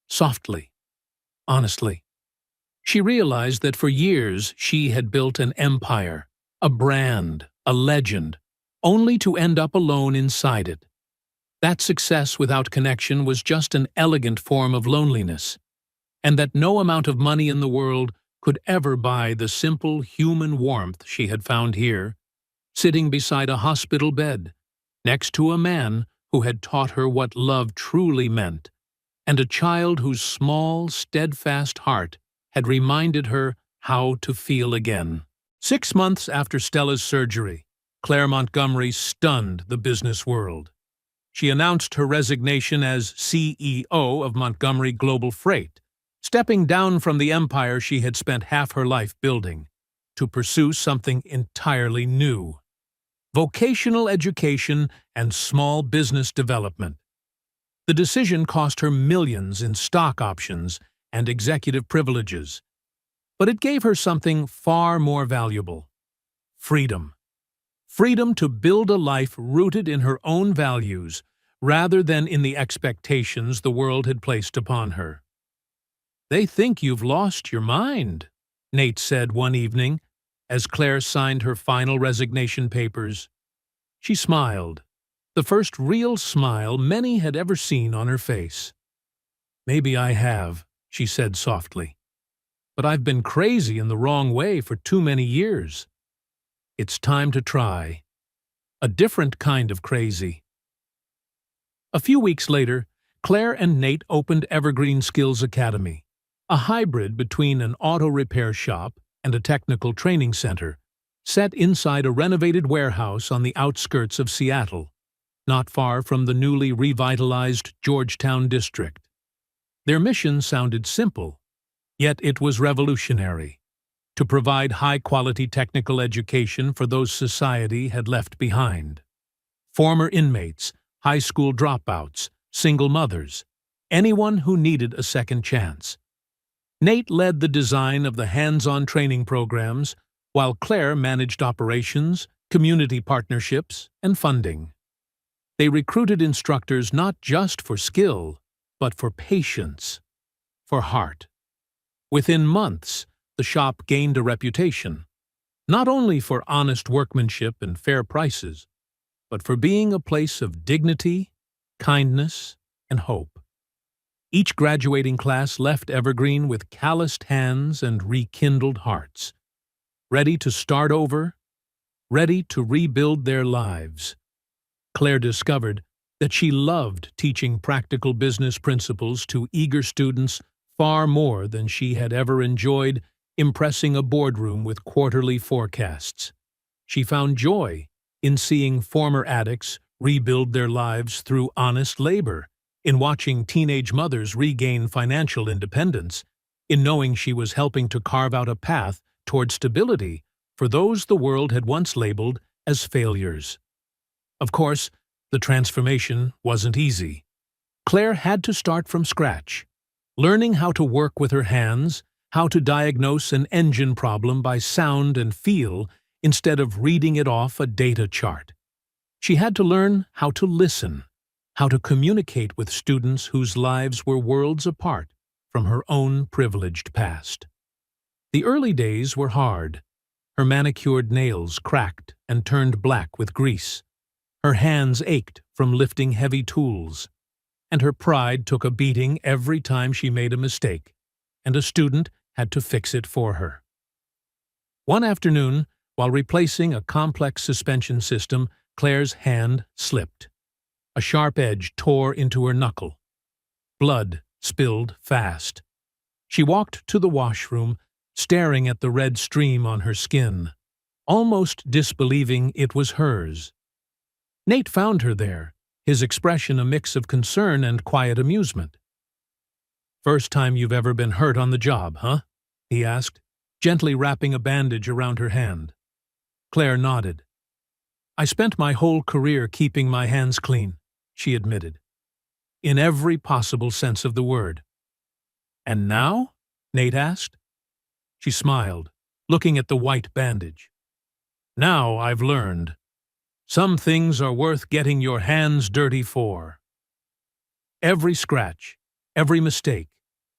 Softly, honestly. She realized that for years she had built an empire, a brand, a legend, only to end up alone inside it. That success without connection was just an elegant form of loneliness, and that no amount of money in the world could ever buy the simple human warmth she had found here, sitting beside a hospital bed, next to a man who had taught her what love truly meant, and a child whose small, steadfast heart had reminded her how to feel again. 6 months after Stella's surgery, Claire Montgomery stunned the business world. She announced her resignation as CEO of Montgomery Global Freight, stepping down from the empire she had spent half her life building, to pursue something entirely new: vocational education and small business development. The decision cost her millions in stock options and executive privileges, but it gave her something far more valuable: freedom. Freedom to build a life rooted in her own values rather than in the expectations the world had placed upon her. "They think you've lost your mind," Nate said one evening, as Claire signed her final resignation papers. She smiled, the first real smile many had ever seen on her face. "Maybe I have," she said softly, "but I've been crazy in the wrong way for too many years. It's time to try a different kind of crazy." A few weeks later, Claire and Nate opened Evergreen Skills Academy, a hybrid between an auto repair shop and a technical training center, set inside a renovated warehouse on the outskirts of Seattle, not far from the newly revitalized Georgetown district. Their mission sounded simple, yet it was revolutionary: to provide high-quality technical education for those society had left behind. Former inmates, high school dropouts, single mothers, anyone who needed a second chance. Nate led the design of the hands-on training programs, while Claire managed operations, community partnerships, and funding. They recruited instructors not just for skill, but for patience, for heart. Within months, the shop gained a reputation, not only for honest workmanship and fair prices, but for being a place of dignity, kindness, and hope. Each graduating class left Evergreen with calloused hands and rekindled hearts, ready to start over, ready to rebuild their lives. Claire discovered that she loved teaching practical business principles to eager students far more than she had ever enjoyed impressing a boardroom with quarterly forecasts. She found joy in seeing former addicts rebuild their lives through honest labor, in watching teenage mothers regain financial independence, in knowing she was helping to carve out a path toward stability for those the world had once labeled as failures. Of course, the transformation wasn't easy. Claire had to start from scratch, learning how to work with her hands, how to diagnose an engine problem by sound and feel instead of reading it off a data chart. She had to learn how to listen, how to communicate with students whose lives were worlds apart from her own privileged past. The early days were hard. Her manicured nails cracked and turned black with grease. Her hands ached from lifting heavy tools, and her pride took a beating every time she made a mistake, and a student had to fix it for her. One afternoon, while replacing a complex suspension system, Claire's hand slipped. A sharp edge tore into her knuckle. Blood spilled fast. She walked to the washroom, staring at the red stream on her skin, almost disbelieving it was hers. Nate found her there, his expression a mix of concern and quiet amusement. "First time you've ever been hurt on the job, huh?" he asked, gently wrapping a bandage around her hand. Claire nodded. "I spent my whole career keeping my hands clean," she admitted, "in every possible sense of the word." "And now?" Nate asked. She smiled, looking at the white bandage. "Now I've learned. Some things are worth getting your hands dirty for." Every scratch, every mistake,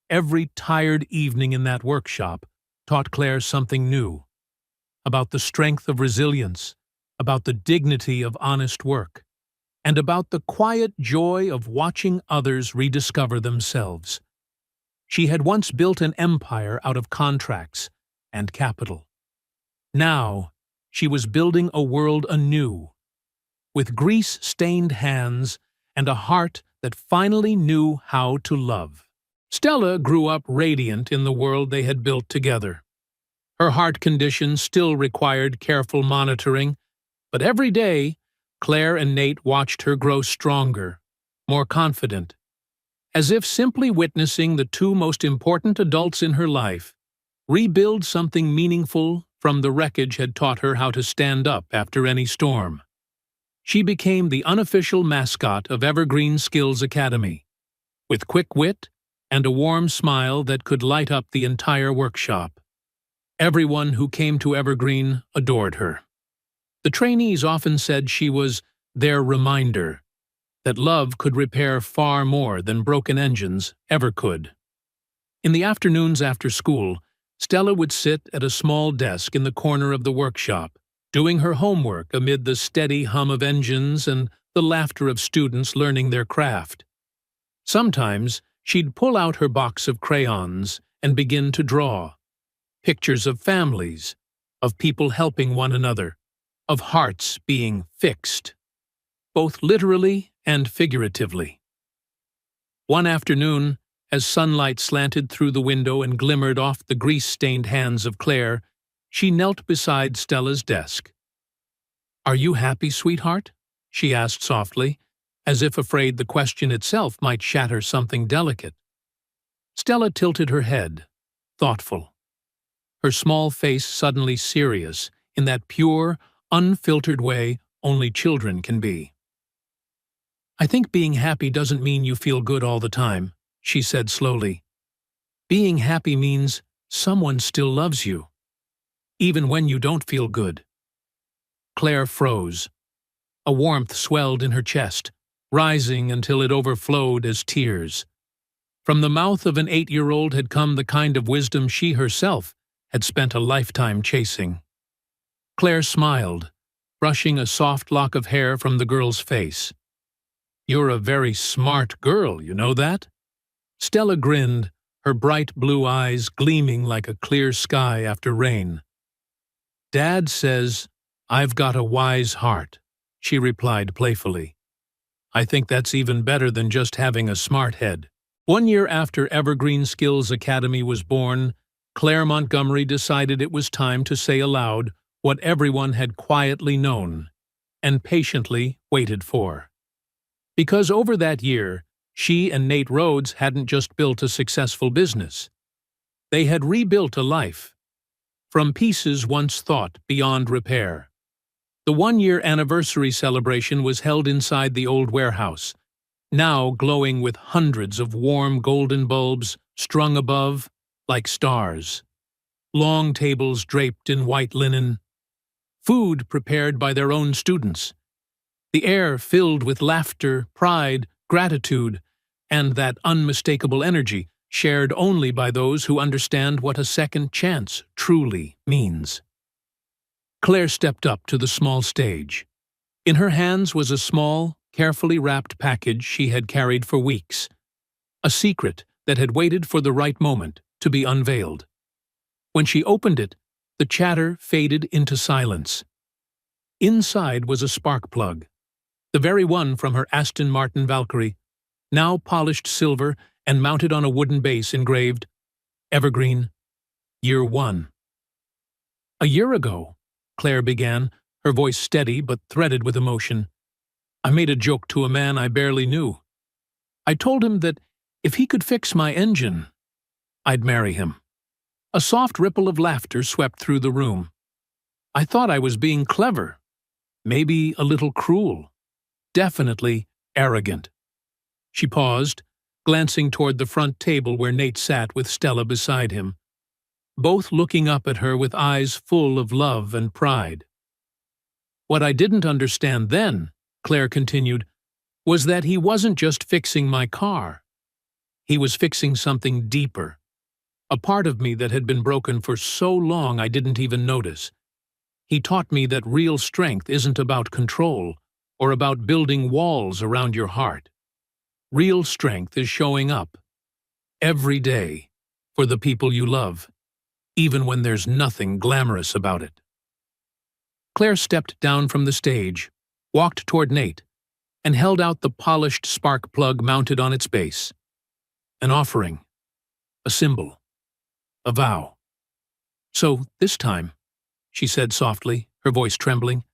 every tired evening in that workshop taught Claire something new, about the strength of resilience, about the dignity of honest work, and about the quiet joy of watching others rediscover themselves. She had once built an empire out of contracts and capital. Now she was building a world anew, with grease-stained hands and a heart that finally knew how to love. Stella grew up radiant in the world they had built together. Her heart condition still required careful monitoring, but every day, Claire and Nate watched her grow stronger, more confident, as if simply witnessing the two most important adults in her life rebuild something meaningful from the wreckage had taught her how to stand up after any storm. She became the unofficial mascot of Evergreen Skills Academy, with quick wit and a warm smile that could light up the entire workshop. Everyone who came to Evergreen adored her. The trainees often said she was their reminder that love could repair far more than broken engines ever could. In the afternoons after school, Stella would sit at a small desk in the corner of the workshop, doing her homework amid the steady hum of engines and the laughter of students learning their craft. Sometimes she'd pull out her box of crayons and begin to draw. Pictures of families, of people helping one another, of hearts being fixed, both literally and figuratively. One afternoon, as sunlight slanted through the window and glimmered off the grease-stained hands of Claire, she knelt beside Stella's desk. "Are you happy, sweetheart?" she asked softly, as if afraid the question itself might shatter something delicate. Stella tilted her head, thoughtful, her small face suddenly serious in that pure, unfiltered way only children can be. "I think being happy doesn't mean you feel good all the time," she said slowly. "Being happy means someone still loves you, even when you don't feel good." Claire froze. A warmth swelled in her chest, rising until it overflowed as tears. From the mouth of an 8-year-old had come the kind of wisdom she herself had spent a lifetime chasing. Claire smiled, brushing a soft lock of hair from the girl's face. "You're a very smart girl, you know that?" Stella grinned, her bright blue eyes gleaming like a clear sky after rain. "Dad says I've got a wise heart," she replied playfully. "I think that's even better than just having a smart head." 1 year after Evergreen Skills Academy was born, Claire Montgomery decided it was time to say aloud what everyone had quietly known and patiently waited for. Because over that year, she and Nate Rhodes hadn't just built a successful business. They had rebuilt a life, from pieces once thought beyond repair. The 1-year anniversary celebration was held inside the old warehouse, now glowing with hundreds of warm golden bulbs strung above like stars. Long tables draped in white linen. Food prepared by their own students. The air filled with laughter, pride, gratitude, and that unmistakable energy shared only by those who understand what a second chance truly means. Claire stepped up to the small stage. In her hands was a small, carefully wrapped package she had carried for weeks, a secret that had waited for the right moment to be unveiled. When she opened it, the chatter faded into silence. Inside was a spark plug, the very one from her Aston Martin Valkyrie, now polished silver and mounted on a wooden base engraved, "Evergreen, Year 1." "A year ago," Claire began, her voice steady but threaded with emotion, "I made a joke to a man I barely knew. I told him that if he could fix my engine, I'd marry him." A soft ripple of laughter swept through the room. "I thought I was being clever, maybe a little cruel, definitely arrogant." She paused, glancing toward the front table where Nate sat with Stella beside him, both looking up at her with eyes full of love and pride. "What I didn't understand then," Claire continued, "was that he wasn't just fixing my car. He was fixing something deeper, a part of me that had been broken for so long I didn't even notice. He taught me that real strength isn't about control or about building walls around your heart. Real strength is showing up, every day, for the people you love, even when there's nothing glamorous about it." Claire stepped down from the stage, walked toward Nate, and held out the polished spark plug mounted on its base. An offering, a symbol, a vow. "So, this time," she said softly, her voice trembling,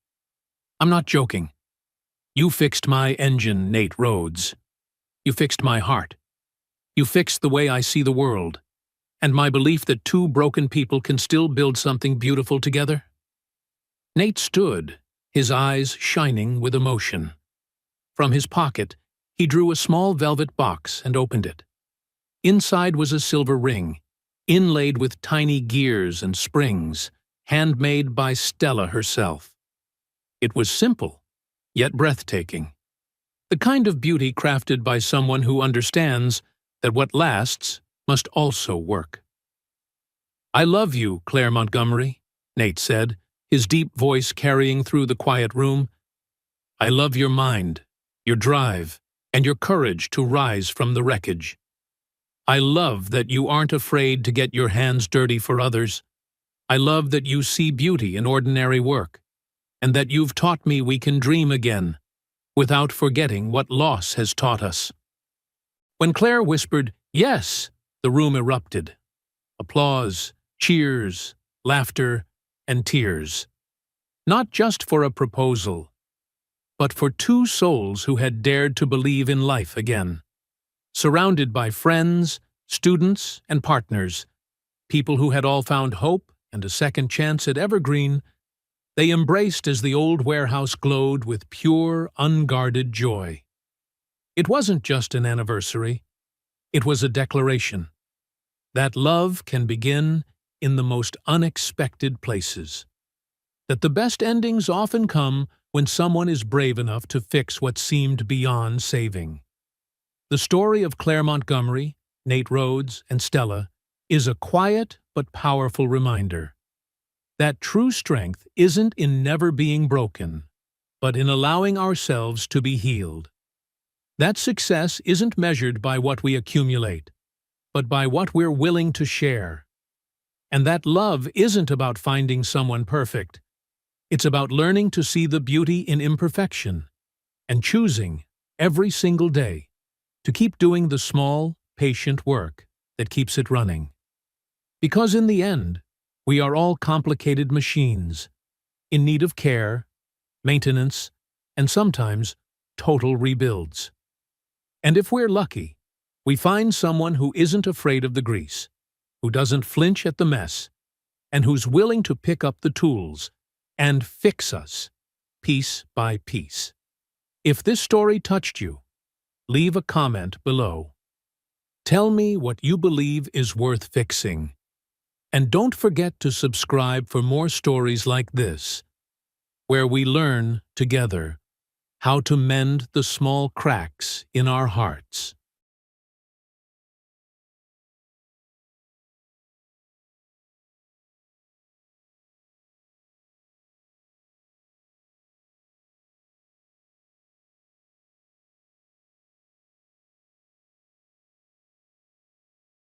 "I'm not joking. You fixed my engine, Nate Rhodes. You fixed my heart. You fixed the way I see the world, and my belief that two broken people can still build something beautiful together." Nate stood, his eyes shining with emotion. From his pocket, he drew a small velvet box and opened it. Inside was a silver ring, inlaid with tiny gears and springs, handmade by Stella herself. It was simple, yet breathtaking. The kind of beauty crafted by someone who understands that what lasts must also work. "I love you, Claire Montgomery," Nate said, his deep voice carrying through the quiet room. "I love your mind, your drive, and your courage to rise from the wreckage. I love that you aren't afraid to get your hands dirty for others. I love that you see beauty in ordinary work, and that you've taught me we can dream again, without forgetting what loss has taught us." When Claire whispered, "Yes," the room erupted. Applause, cheers, laughter, and tears. Not just for a proposal, but for two souls who had dared to believe in life again. Surrounded by friends, students, and partners, people who had all found hope and a second chance at Evergreen, they embraced as the old warehouse glowed with pure, unguarded joy. It wasn't just an anniversary. It was a declaration that love can begin in the most unexpected places, that the best endings often come when someone is brave enough to fix what seemed beyond saving. The story of Claire Montgomery, Nate Rhodes, and Stella is a quiet but powerful reminder that true strength isn't in never being broken, but in allowing ourselves to be healed. That success isn't measured by what we accumulate, but by what we're willing to share. And that love isn't about finding someone perfect. It's about learning to see the beauty in imperfection and choosing, every single day, to keep doing the small, patient work that keeps it running. Because in the end, we are all complicated machines, in need of care, maintenance, and sometimes total rebuilds. And if we're lucky, we find someone who isn't afraid of the grease, who doesn't flinch at the mess, and who's willing to pick up the tools and fix us, piece by piece. If this story touched you, leave a comment below. Tell me what you believe is worth fixing. And don't forget to subscribe for more stories like this, where we learn together how to mend the small cracks in our hearts.